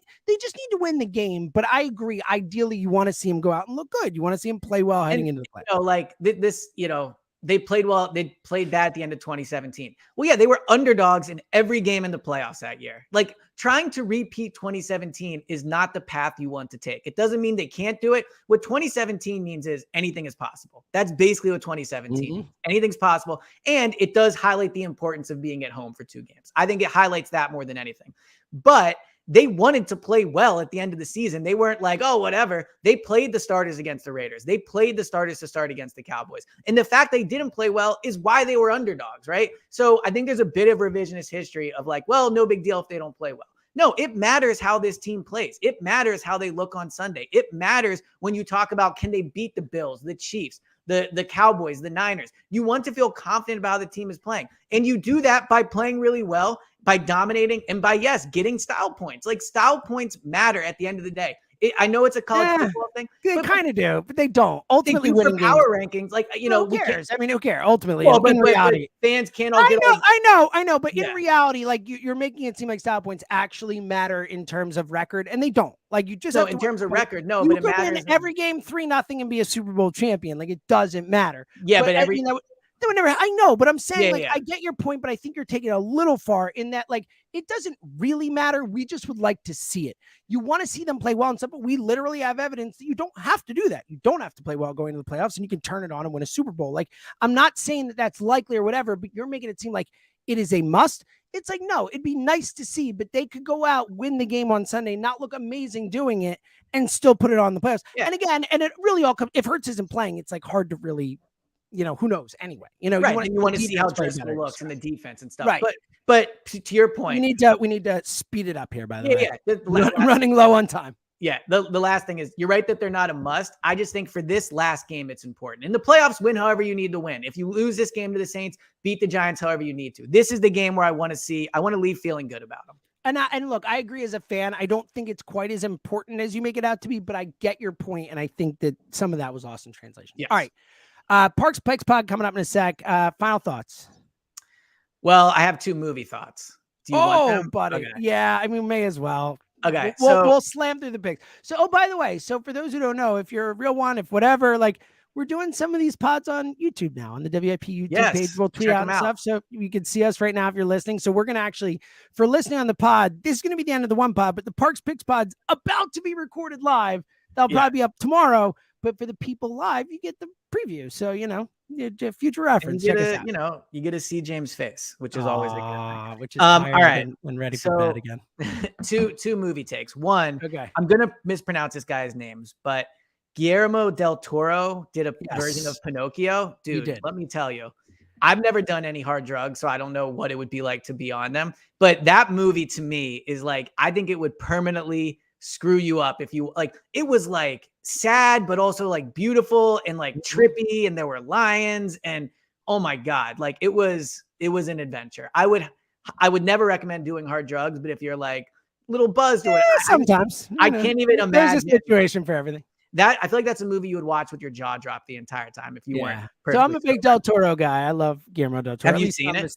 [SPEAKER 1] to win the game. But I agree. Ideally, you want to see them go out and look good. You want to see them play well heading into the play.
[SPEAKER 2] You know, like this, you know, they played well. They played bad at the end of 2017. Well, yeah, they were underdogs in every game in the playoffs that year. Like, trying to repeat 2017 is not the path you want to take. It doesn't mean they can't do it. What 2017 means is anything is possible. That's basically what 2017 Anything's possible. And it does highlight the importance of being at home for 2 games. I think it highlights that more than anything. But they wanted to play well at the end of the season. They weren't like, oh, whatever. They played the starters against the Raiders. They played the starters to start against the Cowboys. And the fact they didn't play well is why they were underdogs, right? So I think there's a bit of revisionist history of like, well, no big deal if they don't play well. No, it matters how this team plays. It matters how they look on Sunday. It matters when you talk about, can they beat the Bills, the Chiefs, the Cowboys, the Niners. You want to feel confident about how the team is playing. And you do that by playing really well, by dominating, and by, yes, getting style points. Like, style points matter at the end of the day. I know it's a college football thing.
[SPEAKER 1] They kind of do, but they don't. Ultimately,
[SPEAKER 2] winning power rankings, like, you know,
[SPEAKER 1] who cares? I mean, who cares? Ultimately,
[SPEAKER 2] well, in reality, fans can't all get.
[SPEAKER 1] I know, but in reality, like, you're making it seem like style points actually matter in terms of record, and they don't. Like, you just
[SPEAKER 2] in terms of record, no, but it matters.
[SPEAKER 1] Win every game 3-0 and be a Super Bowl champion. Like, it doesn't matter.
[SPEAKER 2] Yeah, but every.
[SPEAKER 1] I know, but I'm saying, I get your point, but I think you're taking it a little far in that, like, it doesn't really matter. We just would like to see it. You want to see them play well and stuff, but we literally have evidence that you don't have to do that. You don't have to play well going into the playoffs, and you can turn it on and win a Super Bowl. Like, I'm not saying that that's likely or whatever, but you're making it seem like it is a must. It's like, no, it'd be nice to see, but they could go out, win the game on Sunday, not look amazing doing it, and still put it on the playoffs.
[SPEAKER 2] Yeah.
[SPEAKER 1] And again, and it really all comes, if Hurts isn't playing, it's like hard to really, who knows anyway.
[SPEAKER 2] Right. You want to see how Driscoll looks and the defense and stuff. Right. But to your point,
[SPEAKER 1] we need to speed it up here, by the way.
[SPEAKER 2] Yeah.
[SPEAKER 1] Running low on time.
[SPEAKER 2] Yeah. The last thing is, you're right that they're not a must. I just think for this last game, it's important. In the playoffs, win however you need to win. If you lose this game to the Saints, beat the Giants however you need to. This is the game where I want to leave feeling good about them.
[SPEAKER 1] And look, I agree as a fan. I don't think it's quite as important as you make it out to be, but I get your point, and I think that some of that was lost in translation.
[SPEAKER 2] Yes.
[SPEAKER 1] All right. Parks Picks Pod coming up in a sec. Final thoughts.
[SPEAKER 2] Well, I have 2 movie thoughts. Do you want them?
[SPEAKER 1] Buddy. Okay. Yeah, I mean, may as well.
[SPEAKER 2] Okay.
[SPEAKER 1] We'll slam through the picks. So, by the way, so for those who don't know, if you're a real one, if whatever, like, we're doing some of these pods on YouTube now, on the WIP YouTube page. We'll tweet out and stuff. So you can see us right now if you're listening. So we're going to actually, for listening on the pod, this is going to be the end of the one pod, but the Parks Picks Pod's about to be recorded live. That'll probably be up tomorrow. But for the people live, you get the preview. So, future reference.
[SPEAKER 2] You get to see James' face, which is always a good thing.
[SPEAKER 1] Which is all right. And ready for bed again.
[SPEAKER 2] two movie takes. One,
[SPEAKER 1] okay.
[SPEAKER 2] I'm going to mispronounce this guy's names, but Guillermo del Toro did a version of Pinocchio. Dude, let me tell you, I've never done any hard drugs, so I don't know what it would be like to be on them. But that movie to me is like, I think it would permanently screw you up if you like. It was like sad, but also like beautiful and like trippy, and there were lions, and oh my God, like it was an adventure. I would never recommend doing hard drugs, but if you're like little buzzed or
[SPEAKER 1] sometimes
[SPEAKER 2] I can't even imagine.
[SPEAKER 1] There's a situation for everything.
[SPEAKER 2] I feel like that's a movie you would watch with your jaw dropped the entire time if you weren't.
[SPEAKER 1] So I'm a big Del Toro guy. I love Guillermo del Toro.
[SPEAKER 2] Have you seen it?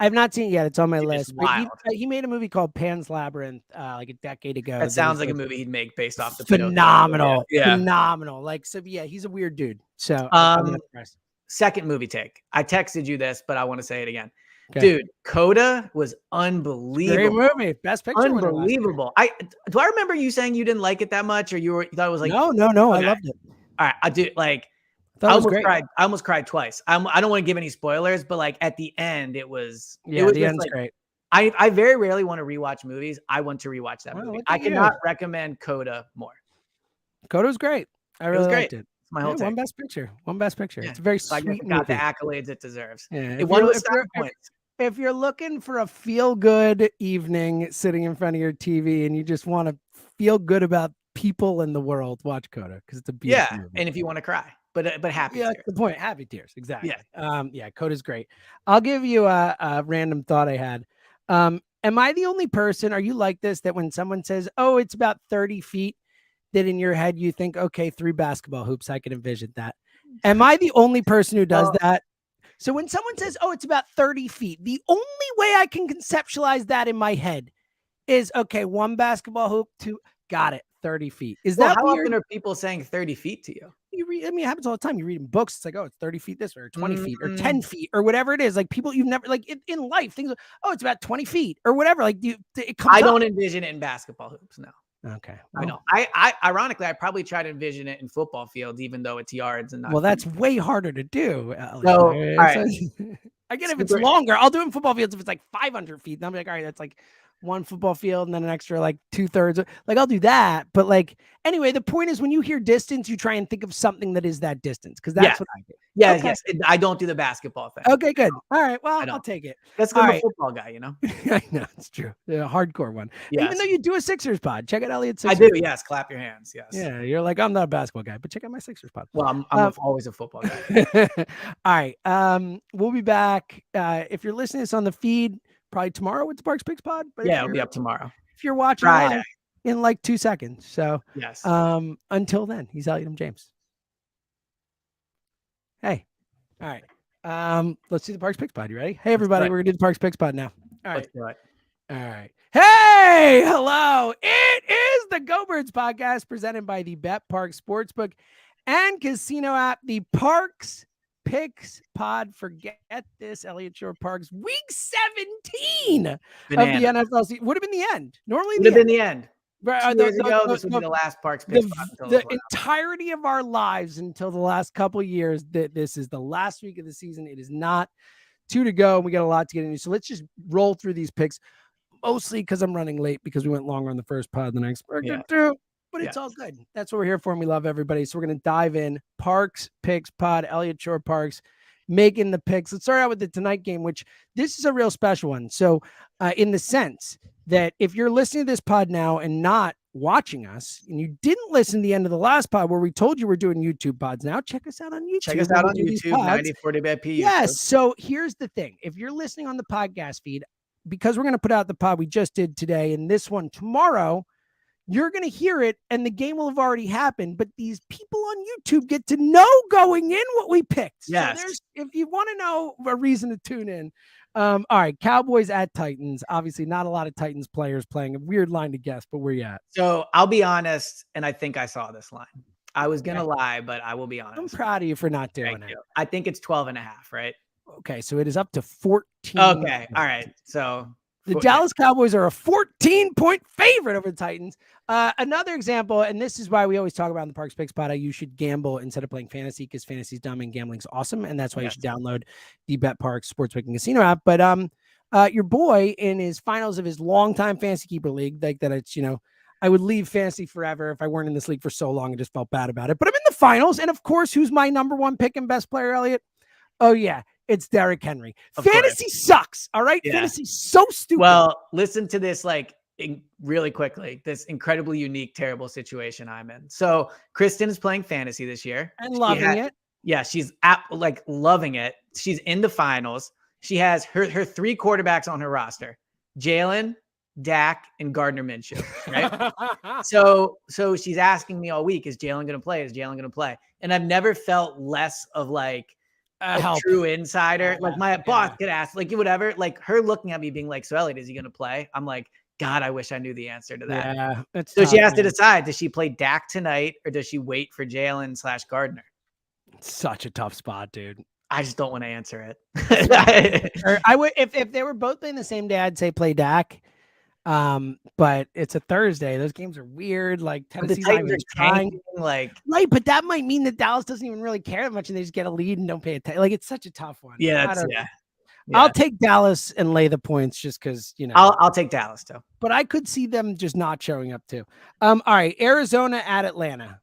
[SPEAKER 1] I have not seen it yet. It's on my list. But he made a movie called Pan's Labyrinth like a decade ago.
[SPEAKER 2] That sounds like a movie he'd make based off the
[SPEAKER 1] phenomenal. Phenomenal. Like, so yeah, he's a weird dude. So I'm impressed.
[SPEAKER 2] Second movie take. I texted you this, but I want to say it again. Okay. Dude, Coda was unbelievable.
[SPEAKER 1] Great movie. Best picture.
[SPEAKER 2] Unbelievable. Do I remember you saying you didn't like it that much, or you thought it was like
[SPEAKER 1] no. Okay. I loved it.
[SPEAKER 2] All right, I do like. I almost cried twice. I don't want to give any spoilers, but like at the end, it was.
[SPEAKER 1] Yeah, the end's great.
[SPEAKER 2] I very rarely want to rewatch movies. I want to rewatch that movie. I cannot recommend Coda more.
[SPEAKER 1] Coda was great. I really liked it.
[SPEAKER 2] My whole
[SPEAKER 1] one best picture. Yeah. It's a very sweet
[SPEAKER 2] got the accolades it deserves.
[SPEAKER 1] Yeah.
[SPEAKER 2] It won with points.
[SPEAKER 1] If you're looking for a feel-good evening sitting in front of your TV and you just want to feel good about people in the world, watch Coda because it's a beautiful movie.
[SPEAKER 2] And if you want to cry, but happy tears.
[SPEAKER 1] That's the point. Happy tears. Exactly. Yeah. Coda's great. I'll give you a random thought I had. Am I the only person, are you like this, that when someone says, oh, it's about 30 feet, that in your head you think, okay, 3 basketball hoops, I can envision that. Am I the only person who does that? So when someone says, oh, it's about 30 feet, the only way I can conceptualize that in my head is, okay, 1 basketball hoop, 2, got it, 30 feet. Is that
[SPEAKER 2] how
[SPEAKER 1] weird?
[SPEAKER 2] Often are people saying 30 feet to you?
[SPEAKER 1] It happens all the time. You read in books, it's like, oh, it's 30 feet this way, or 20 feet, or 10 feet, or whatever it is. Like people you've never, like in life, things like, oh, it's about 20 feet or whatever. Like it comes
[SPEAKER 2] I don't envision it in basketball hoops, no.
[SPEAKER 1] Okay.
[SPEAKER 2] I know. I ironically, I probably try to envision it in football fields, even though it's yards and not.
[SPEAKER 1] Well, that's way harder to do.
[SPEAKER 2] So, all right.
[SPEAKER 1] I get if it's longer. I'll do it in football fields if it's like 500 feet. And I'm like, all right, that's like 1 football field and then an extra like 2/3. Like I'll do that. But like anyway, the point is when you hear distance, you try and think of something that is that distance because that's what I do.
[SPEAKER 2] Yeah, okay. Yes. I don't do the basketball thing.
[SPEAKER 1] Okay, good. All right. Well, I'll take it.
[SPEAKER 2] That's good. I'm a football guy, you know.
[SPEAKER 1] I know it's true. The hardcore one. Yes. Even though you do a Sixers pod, check out Elliot's Sixers.
[SPEAKER 2] I do. Yes. Clap your hands. Yes.
[SPEAKER 1] Yeah. You're like, I'm not a basketball guy, but check out my Sixers pod.
[SPEAKER 2] Well, I'm always a football guy.
[SPEAKER 1] All right. We'll be back. If you're listening to this on the feed, probably tomorrow with the Parks Picks pod. But
[SPEAKER 2] yeah, it'll be up tomorrow.
[SPEAKER 1] If you're watching live in like 2 seconds. So
[SPEAKER 2] yes.
[SPEAKER 1] Until then, he's Elliot James. Hey. All right. Let's do the Parks Picks pod. You ready? Hey everybody, we're gonna do the Parks Picks pod now. All right.
[SPEAKER 2] Let's do it.
[SPEAKER 1] All right. Hey, hello. It is the Go Birds podcast presented by the Bet Park Sportsbook and Casino app. The Parks Picks pod. Forget this, Elliott Shore Parks. Week 17 of the NFL season. Would have been the end. Normally
[SPEAKER 2] would have been the end. 2 years ago, this would be the last Parks Picks pod.
[SPEAKER 1] The entirety of our lives until the last couple of years, that this is the last week of the season. It is not. 2 to go. And we got a lot to get into. So let's just roll through these picks, mostly because I'm running late because we went longer on the first pod than I expected to. But it's all good. That's what we're here for, and we love everybody. So we're going to dive in. Parks Picks Pod, Elliot Shore Parks making the picks. Let's start out with the tonight game, which this is a real special one. So in the sense that if you're listening to this pod now and not watching us, and you didn't listen to the end of the last pod where we told you we're doing YouTube pods now, check us out on YouTube.
[SPEAKER 2] Check us out on YouTube, 9040BP.
[SPEAKER 1] Yes. So here's the thing. If you're listening on the podcast feed, because we're going to put out the pod we just did today and this one tomorrow, you're going to hear it and the game will have already happened, but these people on YouTube get to know going in what we picked.
[SPEAKER 2] Yes.
[SPEAKER 1] So if you want to know a reason to tune in. All right. Cowboys at Titans. Obviously not a lot of Titans players playing. A weird line to guess, but where you at?
[SPEAKER 2] So I'll be honest. And I think I saw this line. I was going to lie, but I will be honest.
[SPEAKER 1] I'm proud of you for not doing it.
[SPEAKER 2] I think it's 12.5, right?
[SPEAKER 1] Okay. So it is up to 14.
[SPEAKER 2] Okay. All right. So
[SPEAKER 1] the Dallas Cowboys are a 14-point favorite over the Titans. Another example, and this is why we always talk about in the Parks Picks pod, how you should gamble instead of playing fantasy because fantasy's dumb and gambling's awesome. And that's why you should download the BetParks Sportsbook and Casino app. But your boy in his finals of his longtime fantasy keeper league, like that it's, I would leave fantasy forever if I weren't in this league for so long and just felt bad about it. But I'm in the finals. And of course, who's my number one pick and best player, Elliot? Oh, yeah. It's Derrick Henry. Fantasy sucks. All right. Yeah. Fantasy's so stupid.
[SPEAKER 2] Well, listen to this, really quickly, this incredibly unique, terrible situation I'm in. So Kristen is playing fantasy this year
[SPEAKER 1] and loving it.
[SPEAKER 2] Yeah. She's loving it. She's in the finals. She has her 3 quarterbacks on her roster, Jalen, Dak, and Gardner Minshew. Right. So she's asking me all week, is Jalen going to play? Is Jalen going to play? And I've never felt less of a true insider. My boss could ask, whatever, her looking at me being like, so Elliot, is he going to play? I'm like, God, I wish I knew the answer to that.
[SPEAKER 1] Yeah,
[SPEAKER 2] so she has to decide, does she play Dak tonight or does she wait for Jalen/Gardner?
[SPEAKER 1] It's such a tough spot, dude.
[SPEAKER 2] I just don't want to answer it.
[SPEAKER 1] I would, if they were both playing the same day, I'd say play Dak. But it's a Thursday. Those games are weird. Tennessee's not even trying. Right, but that might mean that Dallas doesn't even really care that much, and they just get a lead and don't pay attention. It's such a tough one.
[SPEAKER 2] Yeah,
[SPEAKER 1] I'll take Dallas and lay the points just because
[SPEAKER 2] I'll take Dallas too.
[SPEAKER 1] But I could see them just not showing up too. All right, Arizona at Atlanta.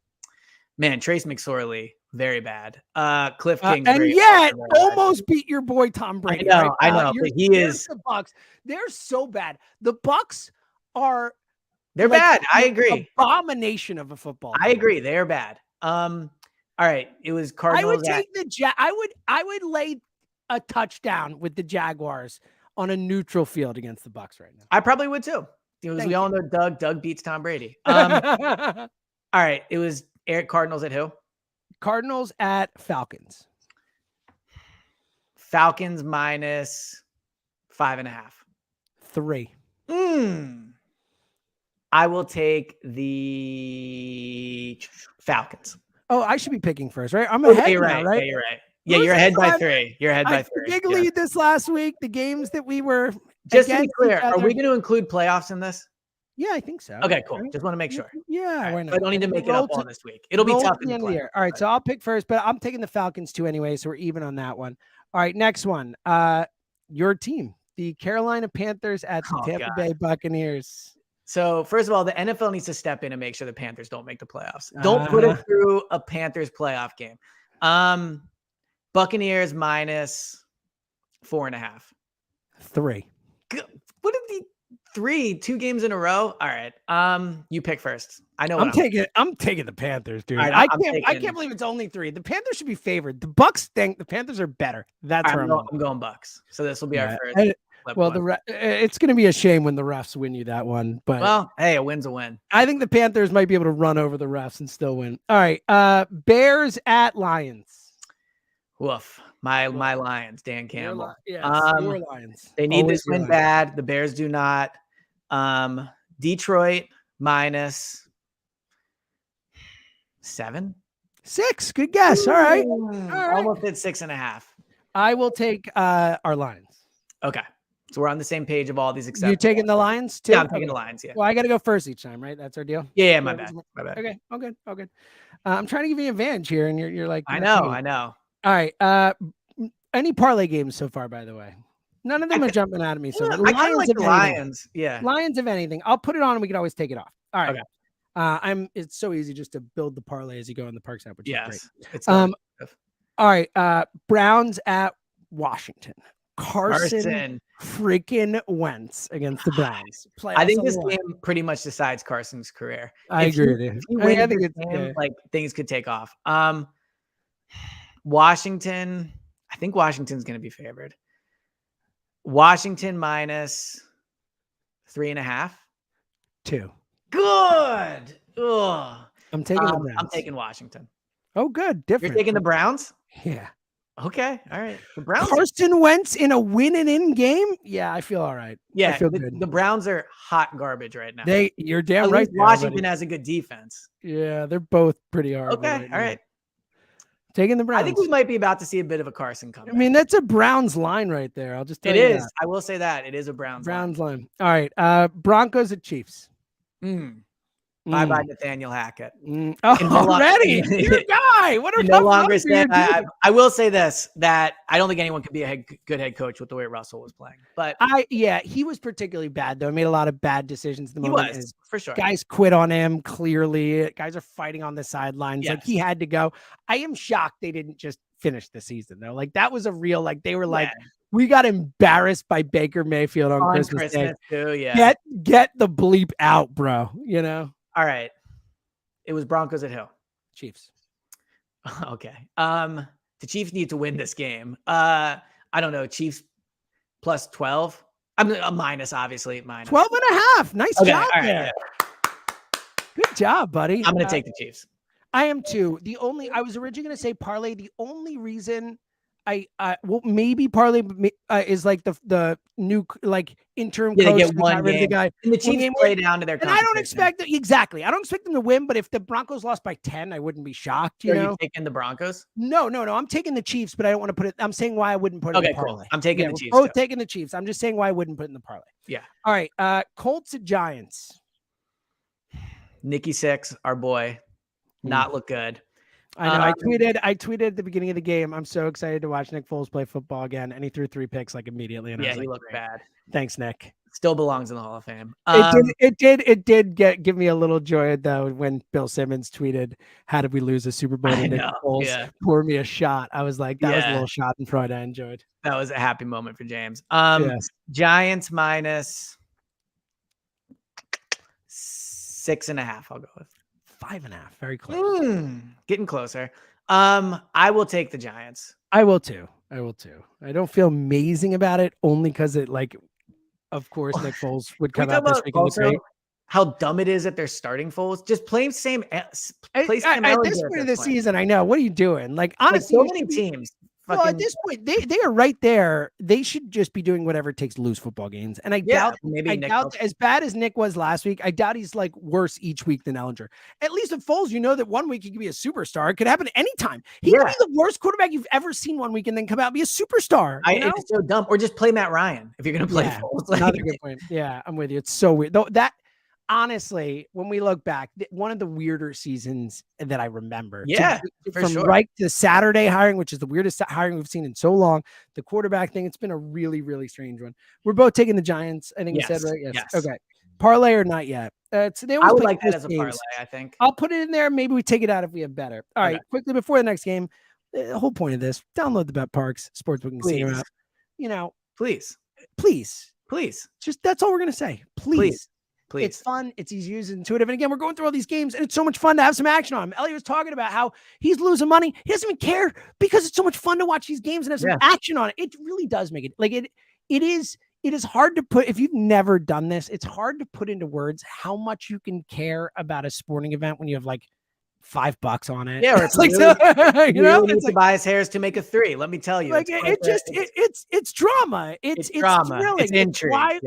[SPEAKER 2] Man, Trace McSorley, very bad. Cliff King,
[SPEAKER 1] and yet almost beat your boy Tom Brady.
[SPEAKER 2] I know, but he is.
[SPEAKER 1] The Bucs, they're so bad. The Bucs are.
[SPEAKER 2] They're bad. I agree.
[SPEAKER 1] Abomination of a football team.
[SPEAKER 2] I agree. They're bad. All right. It was Cardinals.
[SPEAKER 1] I would take I would lay a touchdown with the Jaguars on a neutral field against the Bucs right now.
[SPEAKER 2] I probably would too. We all know Doug beats Tom Brady. All right. It was Cardinals at who?
[SPEAKER 1] Cardinals at Falcons.
[SPEAKER 2] Falcons minus 5.5.
[SPEAKER 1] 3.
[SPEAKER 2] I will take the Falcons.
[SPEAKER 1] Oh, I should be picking first, right? I'm ahead now, right?
[SPEAKER 2] Yeah, you're right. Yeah, you're ahead by 3. You're ahead by 3.
[SPEAKER 1] Big lead this last week. The games that we were
[SPEAKER 2] just to be clear, are we going to include playoffs in this?
[SPEAKER 1] Yeah, I think so.
[SPEAKER 2] Okay, cool. Just want to make sure.
[SPEAKER 1] Yeah,
[SPEAKER 2] why not? I don't need to make it up all this week. It'll be tough
[SPEAKER 1] at the end of the year. All right, so I'll pick first, but I'm taking the Falcons too anyway, so we're even on that one. All right, next one. Your team, the Carolina Panthers at the Tampa Bay Buccaneers.
[SPEAKER 2] So first of all, the NFL needs to step in and make sure the Panthers don't make the playoffs. Don't put it through a Panthers playoff game. Buccaneers minus 4.5.
[SPEAKER 1] 3.
[SPEAKER 2] What did the 3? 2 games in a row? All right. You pick first. I know.
[SPEAKER 1] I'm taking the Panthers, dude. Right, I can't believe it's only 3. The Panthers should be favored. The Bucs think the Panthers are better. That's where I'm
[SPEAKER 2] going Bucs. So this will be our first.
[SPEAKER 1] It's going to be a shame when the refs win you that one. But
[SPEAKER 2] hey, a win's a win.
[SPEAKER 1] I think the Panthers might be able to run over the refs and still win. All right. Bears at Lions.
[SPEAKER 2] Woof. My Lions, Dan Campbell.
[SPEAKER 1] Your Lions.
[SPEAKER 2] They need this win bad. The Bears do not. Detroit minus 7.
[SPEAKER 1] 6. Good guess. All right.
[SPEAKER 2] Almost hit 6.5.
[SPEAKER 1] I will take our Lions.
[SPEAKER 2] Okay. So we're on the same page of all these exceptions.
[SPEAKER 1] You taking the Lions too?
[SPEAKER 2] Yeah, I'm taking the Lions. Yeah.
[SPEAKER 1] Well, I got to go first each time, right? That's our deal.
[SPEAKER 2] Yeah, my bad.
[SPEAKER 1] Okay. Oh, good. I'm trying to give you an advantage here, and you're like,
[SPEAKER 2] I know.
[SPEAKER 1] All right. Any parlay games so far, by the way? None of them are jumping out at me. So
[SPEAKER 2] I kind of like the Lions. Yeah.
[SPEAKER 1] Lions, if anything. I'll put it on and we can always take it off. All right.
[SPEAKER 2] Okay.
[SPEAKER 1] It's so easy just to build the parlay as you go in the Parks app, which is great.
[SPEAKER 2] It's
[SPEAKER 1] all right. Browns at Washington. Carson freaking Wentz against the Browns.
[SPEAKER 2] I think this game pretty much decides Carson's career.
[SPEAKER 1] I agree with you.
[SPEAKER 2] If you win this game, like things could take off. Washington, I think Washington's going to be favored. Washington minus 3.5.
[SPEAKER 1] 2.
[SPEAKER 2] Good. Ugh.
[SPEAKER 1] I'm taking the Browns.
[SPEAKER 2] I'm taking Washington.
[SPEAKER 1] Oh, good. Different.
[SPEAKER 2] You're taking the Browns?
[SPEAKER 1] Yeah.
[SPEAKER 2] Okay. All right. The Browns.
[SPEAKER 1] Carson Wentz in a win and in game? Yeah, I feel all right.
[SPEAKER 2] Yeah.
[SPEAKER 1] I feel good.
[SPEAKER 2] The Browns are hot garbage right now.
[SPEAKER 1] You're damn
[SPEAKER 2] At
[SPEAKER 1] right.
[SPEAKER 2] least Washington has a good defense.
[SPEAKER 1] Yeah, they're both pretty hard.
[SPEAKER 2] Okay. All right.
[SPEAKER 1] Taking the Browns.
[SPEAKER 2] I think we might be about to see a bit of a Carson comeback.
[SPEAKER 1] I mean, that's a Browns line right there. I'll just tell you
[SPEAKER 2] is.
[SPEAKER 1] that.
[SPEAKER 2] I will say that. It is a Browns
[SPEAKER 1] line. All right. Broncos at Chiefs.
[SPEAKER 2] Bye-bye, Nathaniel Hackett.
[SPEAKER 1] Already? Your guy. What are
[SPEAKER 2] no longer saying I will say this, that I don't think anyone could be a good head coach with the way Russell was playing. But
[SPEAKER 1] he was particularly bad, though. He made a lot of bad decisions.
[SPEAKER 2] He was, for sure.
[SPEAKER 1] Guys quit on him, clearly. Guys are fighting on the sidelines. Yes. Like, he had to go. I am shocked they didn't just finish the season, though. Like, that was a real, like, they were like, we got embarrassed by Baker Mayfield on Christmas Day.
[SPEAKER 2] Too, yeah.
[SPEAKER 1] Get the bleep out, bro. You know?
[SPEAKER 2] All right. It was Broncos at who?
[SPEAKER 1] Chiefs.
[SPEAKER 2] Okay. The Chiefs need to win this game. I don't know. Chiefs plus 12. I'm a minus, obviously. Minus
[SPEAKER 1] 12.5. Nice job there.
[SPEAKER 2] Yeah.
[SPEAKER 1] Good job, buddy.
[SPEAKER 2] I'm going to take the Chiefs.
[SPEAKER 1] I am too. I was originally going to say parlay. The only reason maybe parlay is like the new like interim coach
[SPEAKER 2] get one game.
[SPEAKER 1] The guy.
[SPEAKER 2] And the Chiefs play down to their.
[SPEAKER 1] And I don't expect exactly. I don't expect them to win. But if the Broncos lost by 10, I wouldn't be shocked. You know,
[SPEAKER 2] taking the Broncos?
[SPEAKER 1] No. I'm taking the Chiefs, but I don't want to put it. I'm saying why I wouldn't put it in the parlay.
[SPEAKER 2] Cool. I'm taking the Chiefs.
[SPEAKER 1] Both taking the Chiefs. I'm just saying why I wouldn't put it in the parlay.
[SPEAKER 2] Yeah.
[SPEAKER 1] All right. Colts at Giants.
[SPEAKER 2] Nicky Six, our boy, not look good.
[SPEAKER 1] I know. I tweeted at the beginning of the game. I'm so excited to watch Nick Foles play football again, and he threw 3 picks like immediately. And
[SPEAKER 2] he looked bad.
[SPEAKER 1] Thanks, Nick.
[SPEAKER 2] Still belongs in the Hall of Fame.
[SPEAKER 1] It did give me a little joy though when Bill Simmons tweeted, "How did we lose a Super Bowl to Nick Foles? Yeah. Pour me a shot." I was like, that was a little shot in front. I enjoyed.
[SPEAKER 2] That was a happy moment for James. Giants minus 6.5. I'll go with
[SPEAKER 1] 5.5. Very close.
[SPEAKER 2] Getting closer. I will take the Giants.
[SPEAKER 1] I will too. I don't feel amazing about it only because it of course Nick Foles would come out this week and look great.
[SPEAKER 2] How dumb it is that they're starting Foles. Just play same.
[SPEAKER 1] At this point of the season, I know. What are you doing? Like, honestly,
[SPEAKER 2] so many teams.
[SPEAKER 1] Well, at this point, they are right there. They should just be doing whatever it takes to lose football games. And I doubt as bad as Nick was last week, I doubt he's like worse each week than Ellinger. At least with Foles, you know that one week he could be a superstar. It could happen anytime. He could be the worst quarterback you've ever seen one week and then come out and be a superstar.
[SPEAKER 2] It's so dumb. Or just play Matt Ryan if you're going to play Foles.
[SPEAKER 1] Another good point. Yeah, I'm with you. It's so weird. Though honestly, when we look back, one of the weirder seasons that I remember. From right to Saturday hiring, which is the weirdest hiring we've seen in so long. The quarterback thing, it's been a really, really strange one. We're both taking the Giants. I think you said right. Yes. Okay. Parlay or not yet?
[SPEAKER 2] I would like that as a parlay. I think
[SPEAKER 1] I'll put it in there. Maybe we take it out if we have better. All right. Quickly before the next game, the whole point of this: download the Bet Parks Sportsbook and Casino app. You know,
[SPEAKER 2] please.
[SPEAKER 1] Just that's all we're gonna say. Please. It's fun. It's easy to use, intuitive. And again, we're going through all these games and it's so much fun to have some action on them. Elliot was talking about how he's losing money. He doesn't even care because it's so much fun to watch these games and have some action on it. It really does make it like it is hard to put, if you've never done this, it's hard to put into words how much you can care about a sporting event when you have like $5 on it.
[SPEAKER 2] Yeah,
[SPEAKER 1] it's like you know,
[SPEAKER 2] it's like Tobias Harris to make a 3. Let me tell you,
[SPEAKER 1] like it's drama. It's
[SPEAKER 2] drama.
[SPEAKER 1] Thrilling.
[SPEAKER 2] It's intrigue.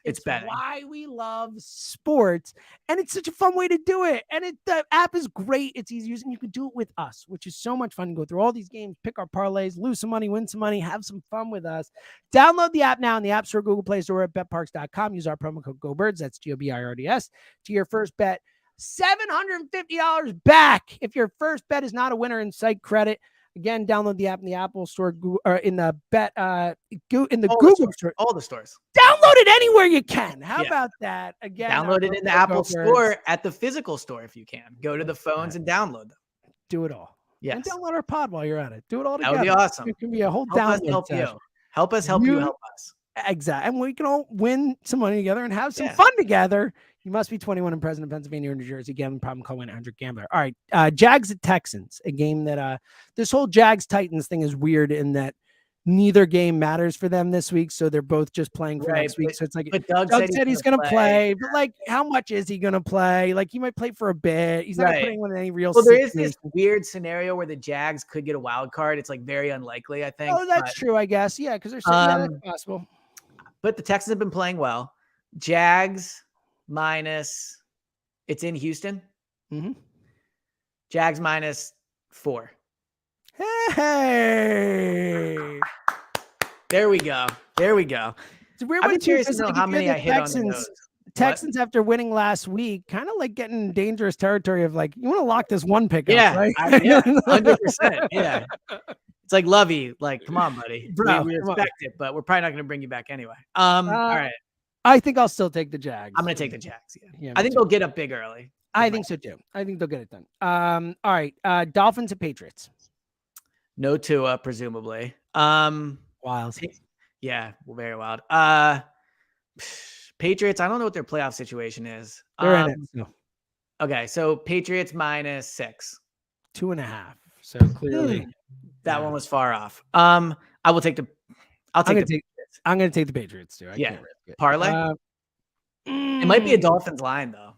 [SPEAKER 2] It's betting.
[SPEAKER 1] Why we love sports, and it's such a fun way to do it. And the app is great. It's easy to use, and you can do it with us, which is so much fun. You go through all these games, pick our parlays, lose some money, win some money, have some fun with us. Download the app now in the App Store, Google Play Store, at betparks.com. Use our promo code GoBirds. That's GOBIRDS to your first bet. $750 back if your first bet is not a winner in site credit. Again, download the app in the Apple Store or in the
[SPEAKER 2] All
[SPEAKER 1] Google Store.
[SPEAKER 2] All the stores.
[SPEAKER 1] Download it anywhere you can. How
[SPEAKER 2] Yeah.
[SPEAKER 1] about that? Again,
[SPEAKER 2] Download it in the Apple Store at the physical store if you can. Go to the phones and download them.
[SPEAKER 1] Do it all.
[SPEAKER 2] Yes.
[SPEAKER 1] And download our pod while you're at it. Do it all
[SPEAKER 2] That
[SPEAKER 1] together.
[SPEAKER 2] would be awesome.
[SPEAKER 1] It can be a whole
[SPEAKER 2] Help us
[SPEAKER 1] download
[SPEAKER 2] help
[SPEAKER 1] session.
[SPEAKER 2] you. Help us help you help us.
[SPEAKER 1] Exactly. And we can all win some money together and have some
[SPEAKER 2] Yeah.
[SPEAKER 1] fun together. You must be 21 and present in Pennsylvania or New Jersey. Gambling problem, call 1-800-GAMBLER. All right. Jags at Texans, a game that this whole Jags-Titans thing is weird in that neither game matters for them this week. So they're both just playing for next week. So it's like
[SPEAKER 2] Doug
[SPEAKER 1] said he's going to play. But like, how much is he going to play? Like, he might play for a bit. He's not putting on any real.
[SPEAKER 2] Well, there is this weird scenario where the Jags could get a wild card. It's like very unlikely, I think.
[SPEAKER 1] Oh, that's true, I guess. Yeah, because they're saying that's possible.
[SPEAKER 2] But the Texans have been playing well. Jags minus. It's in Houston.
[SPEAKER 1] Mm-hmm.
[SPEAKER 2] Jags -4.
[SPEAKER 1] Hey.
[SPEAKER 2] There we go. There we go.
[SPEAKER 1] It's a weird
[SPEAKER 2] I'm
[SPEAKER 1] one,
[SPEAKER 2] curious
[SPEAKER 1] too,
[SPEAKER 2] to know
[SPEAKER 1] like,
[SPEAKER 2] how many I hit on the nose.
[SPEAKER 1] Texans, after winning last week, kind of like getting in dangerous territory of like, you want to lock this one pick up, right?
[SPEAKER 2] Yeah, 100%. Yeah. It's like Lovey, like, come on, buddy.
[SPEAKER 1] Bro,
[SPEAKER 2] we respect it, but we're probably not going to bring you back anyway. All right.
[SPEAKER 1] I think I'll still take the Jags.
[SPEAKER 2] I'm going to take the Jags.
[SPEAKER 1] Yeah,
[SPEAKER 2] I think they'll get up big early.
[SPEAKER 1] I think so too. I think they'll get it done. All right. Dolphins and Patriots.
[SPEAKER 2] No Tua, presumably.
[SPEAKER 1] Wild.
[SPEAKER 2] Yeah, very wild. Patriots, I don't know what their playoff situation is.
[SPEAKER 1] They're in it. So.
[SPEAKER 2] Okay, so Patriots -6.
[SPEAKER 1] 2.5. So clearly
[SPEAKER 2] that one was far off. I will take the
[SPEAKER 1] I'm going to take the Patriots too.
[SPEAKER 2] Parlay. It might be a Dolphins line though.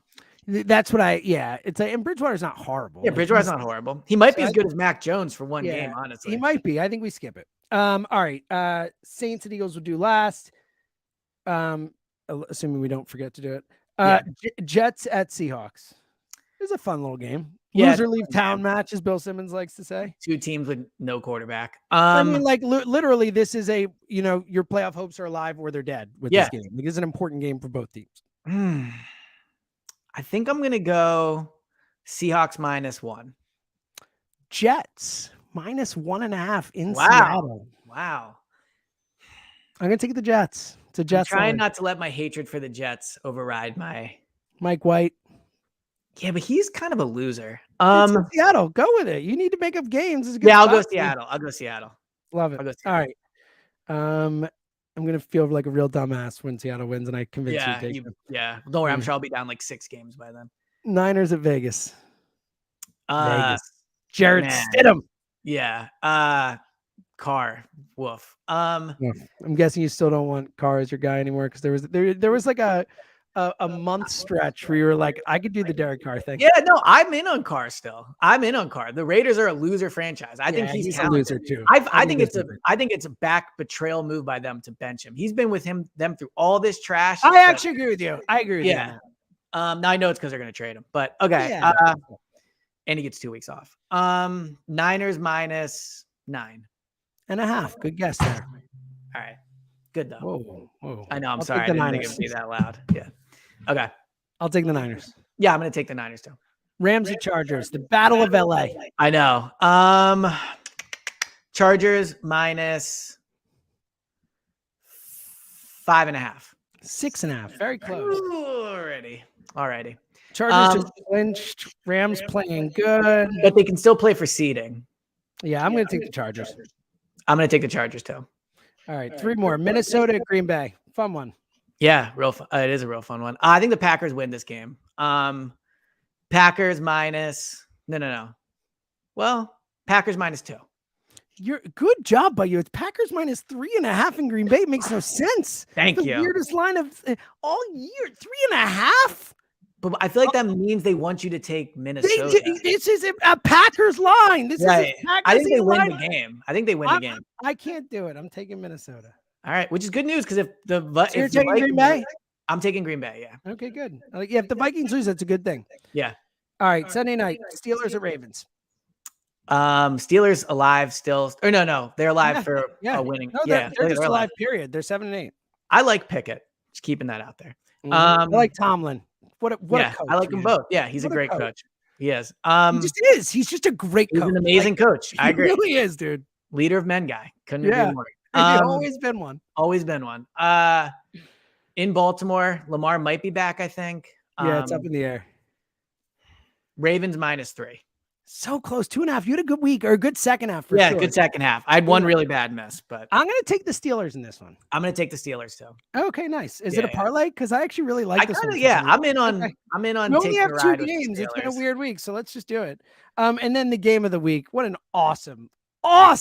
[SPEAKER 1] That's what it's like, and Bridgewater's not horrible.
[SPEAKER 2] Yeah, Bridgewater's not horrible. He might be as good as Mac Jones for one game, honestly.
[SPEAKER 1] He might be. I think we skip it. All right. Saints and Eagles will do last. Assuming we don't forget to do it. Jets at Seahawks. It's a fun little game. Loser leave town match, as Bill Simmons likes to say.
[SPEAKER 2] Two teams with no quarterback.
[SPEAKER 1] I mean, like literally, this is your playoff hopes are alive or they're dead with this game. Like, it's an important game for both teams.
[SPEAKER 2] I think I'm gonna go Seahawks -1.
[SPEAKER 1] Jets -1.5 in Seattle.
[SPEAKER 2] Wow.
[SPEAKER 1] I'm gonna take the Jets. It's a Jets.
[SPEAKER 2] I'm trying not to let my hatred for the Jets override my
[SPEAKER 1] Mike White.
[SPEAKER 2] Yeah, but he's kind of a loser.
[SPEAKER 1] Seattle, go with it. You need to make up games.
[SPEAKER 2] I'll go Seattle. I'll go Seattle.
[SPEAKER 1] Love it. All right. I'm gonna feel like a real dumbass when Seattle wins, and I convince you to take them.
[SPEAKER 2] Yeah, don't worry. I'm sure I'll be down like 6 games by then.
[SPEAKER 1] Niners at Vegas.
[SPEAKER 2] Vegas.
[SPEAKER 1] Jared Stidham.
[SPEAKER 2] Yeah. Carr. Woof.
[SPEAKER 1] I'm guessing you still don't want Carr as your guy anymore because there was like a month stretch where you were like, I could do the Derek Carr thing.
[SPEAKER 2] Yeah, no, I'm in on Carr still. I'm in on Carr. The Raiders are a loser franchise. I think he's
[SPEAKER 1] a loser too.
[SPEAKER 2] I think it's a back betrayal move by them to bench him. He's been with them through all this trash.
[SPEAKER 1] I actually agree with you. I agree with you.
[SPEAKER 2] Now I know it's because they're going to trade him, but okay.
[SPEAKER 1] Yeah.
[SPEAKER 2] And he gets 2 weeks off. Niners -9.5.
[SPEAKER 1] Good guess there.
[SPEAKER 2] All right. Good though.
[SPEAKER 1] Whoa.
[SPEAKER 2] I know. I'm sorry. I didn't think it would be that loud. Yeah. Okay.
[SPEAKER 1] I'll take the Niners.
[SPEAKER 2] Yeah, I'm going to take the Niners too.
[SPEAKER 1] Rams at Chargers. The Battle of LA.
[SPEAKER 2] I know. Chargers -5.5.
[SPEAKER 1] 6.5. Very close.
[SPEAKER 2] Alrighty.
[SPEAKER 1] Chargers just clinched. Rams playing good.
[SPEAKER 2] But they can still play for seeding.
[SPEAKER 1] Yeah, I'm going to take the Chargers.
[SPEAKER 2] I'm going to take the Chargers too.
[SPEAKER 1] All right, 3 more. Minnesota at Green Bay. Fun one.
[SPEAKER 2] Yeah, real fun. It is a real fun one. I think the Packers win this game. Packers no. Well, Packers -2.
[SPEAKER 1] You're good job by you. It's Packers -3.5 in Green Bay. It makes no sense.
[SPEAKER 2] Thank you.
[SPEAKER 1] Weirdest line of all year. 3.5.
[SPEAKER 2] But I feel like that means they want you to take Minnesota.
[SPEAKER 1] This is a Packers line. This
[SPEAKER 2] right.
[SPEAKER 1] is Packers
[SPEAKER 2] I think they win
[SPEAKER 1] line.
[SPEAKER 2] the game. I think they win the game.
[SPEAKER 1] I can't do it. I'm taking Minnesota.
[SPEAKER 2] All right, which is good news because if
[SPEAKER 1] you're taking Green Bay,
[SPEAKER 2] I'm taking Green Bay. Yeah.
[SPEAKER 1] Okay, good. Yeah, if the Vikings lose, that's a good thing.
[SPEAKER 2] Yeah.
[SPEAKER 1] All right, Sunday night, Steelers at Ravens.
[SPEAKER 2] Steelers alive still. Or no, they're alive for a winning.
[SPEAKER 1] No, they're just alive. Period. They're 7-8.
[SPEAKER 2] I like Pickett. Just keeping that out there.
[SPEAKER 1] I like Tomlin. What a coach.
[SPEAKER 2] I like them both. Yeah, he's a great coach. He is.
[SPEAKER 1] He just is. He's just a great
[SPEAKER 2] He's
[SPEAKER 1] coach.
[SPEAKER 2] an amazing coach. I agree.
[SPEAKER 1] He really is, dude.
[SPEAKER 2] Leader of men guy. Couldn't agree more.
[SPEAKER 1] He's always been one.
[SPEAKER 2] Always been one. In Baltimore, Lamar might be back, I think.
[SPEAKER 1] Yeah, it's up in the air.
[SPEAKER 2] Ravens -3.
[SPEAKER 1] So close. 2.5. You had a good week or a good second half for sure.
[SPEAKER 2] Good second half. I had one really bad miss, but
[SPEAKER 1] I'm going to take the Steelers in this one.
[SPEAKER 2] I'm going to take the Steelers too.
[SPEAKER 1] Okay, nice. Is it a parlay? Because I actually really like this one.
[SPEAKER 2] Yeah, I'm in on.
[SPEAKER 1] Okay.
[SPEAKER 2] I'm in on.
[SPEAKER 1] We only have
[SPEAKER 2] taking a
[SPEAKER 1] 2
[SPEAKER 2] ride
[SPEAKER 1] games. It's been a
[SPEAKER 2] Steelers.
[SPEAKER 1] weird week, so let's just do it. And then the game of the week. What an awesome.
[SPEAKER 2] Oh,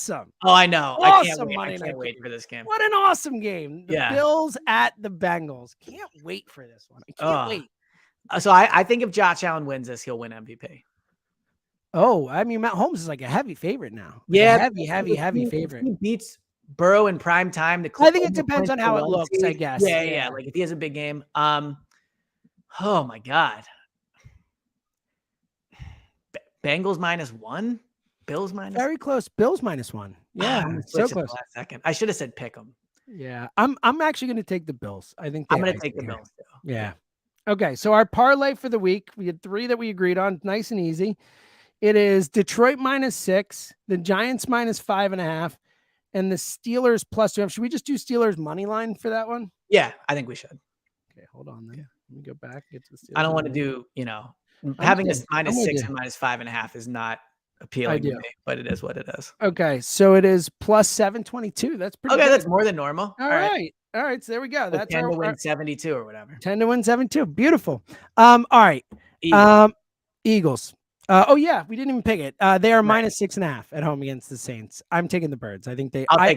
[SPEAKER 2] I know.
[SPEAKER 1] Awesome
[SPEAKER 2] I can't wait for this game.
[SPEAKER 1] What an awesome game. The Bills at the Bengals. Can't wait for this one. I can't wait.
[SPEAKER 2] So I think if Josh Allen wins this, he'll win MVP.
[SPEAKER 1] Oh, I mean, Matt Holmes is like a heavy favorite now.
[SPEAKER 2] Yeah,
[SPEAKER 1] heavy favorite.
[SPEAKER 2] He beats Burrow in prime time.
[SPEAKER 1] I think it depends on how it looks, I guess.
[SPEAKER 2] Yeah. Like if he has a big game. Oh my God. Bengals -1. Bills minus.
[SPEAKER 1] Very close. Bills -1. Yeah, so close.
[SPEAKER 2] Last second. I should have said pick them.
[SPEAKER 1] Yeah, I'm actually going to take the Bills. I think
[SPEAKER 2] I'm going to take the Bills too.
[SPEAKER 1] Yeah. Okay, so our parlay for the week, we had 3 that we agreed on, nice and easy. It is Detroit -6, the Giants -5.5, and the Steelers +2. Should we just do Steelers money line for that one?
[SPEAKER 2] Yeah, I think we should.
[SPEAKER 1] Okay, hold on then. Let me go back. Get to the Steelers.
[SPEAKER 2] I don't want to do, having a -6 and -5.5 is not appealing to me, but it is what it is.
[SPEAKER 1] Okay, so it is +722. That's pretty good.
[SPEAKER 2] That's more than normal.
[SPEAKER 1] All right. So there we go. That's
[SPEAKER 2] 10 to win 72 or whatever.
[SPEAKER 1] 10 to win 72. Beautiful. All right. Eagles. Oh yeah, we didn't even pick it. They are -6.5 at home against the Saints. I'm taking the Birds. I think they. I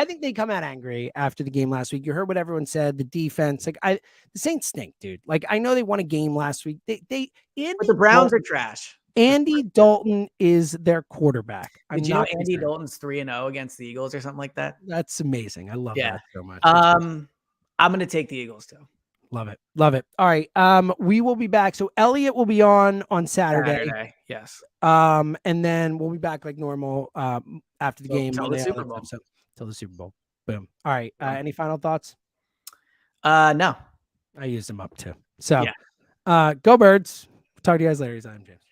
[SPEAKER 1] think they come out angry after the game last week. You heard what everyone said. The defense, the Saints stink, dude. Like I know they won a game last week. But
[SPEAKER 2] the Browns are trash.
[SPEAKER 1] Andy Dalton is their quarterback.
[SPEAKER 2] Did you know Andy Dalton's 3-0 against the Eagles or something like that?
[SPEAKER 1] That's amazing. I love that so much.
[SPEAKER 2] I'm going to take the Eagles too.
[SPEAKER 1] Love it. Love it. All right. We will be back. So Elliot will be on Saturday.
[SPEAKER 2] Yes.
[SPEAKER 1] And then we'll be back like normal after the game.
[SPEAKER 2] Till the Super Bowl.
[SPEAKER 1] Till the Super Bowl. Boom. All right. Any final thoughts?
[SPEAKER 2] No.
[SPEAKER 1] I used them up too. So go Birds. Talk to you guys later. I'm James.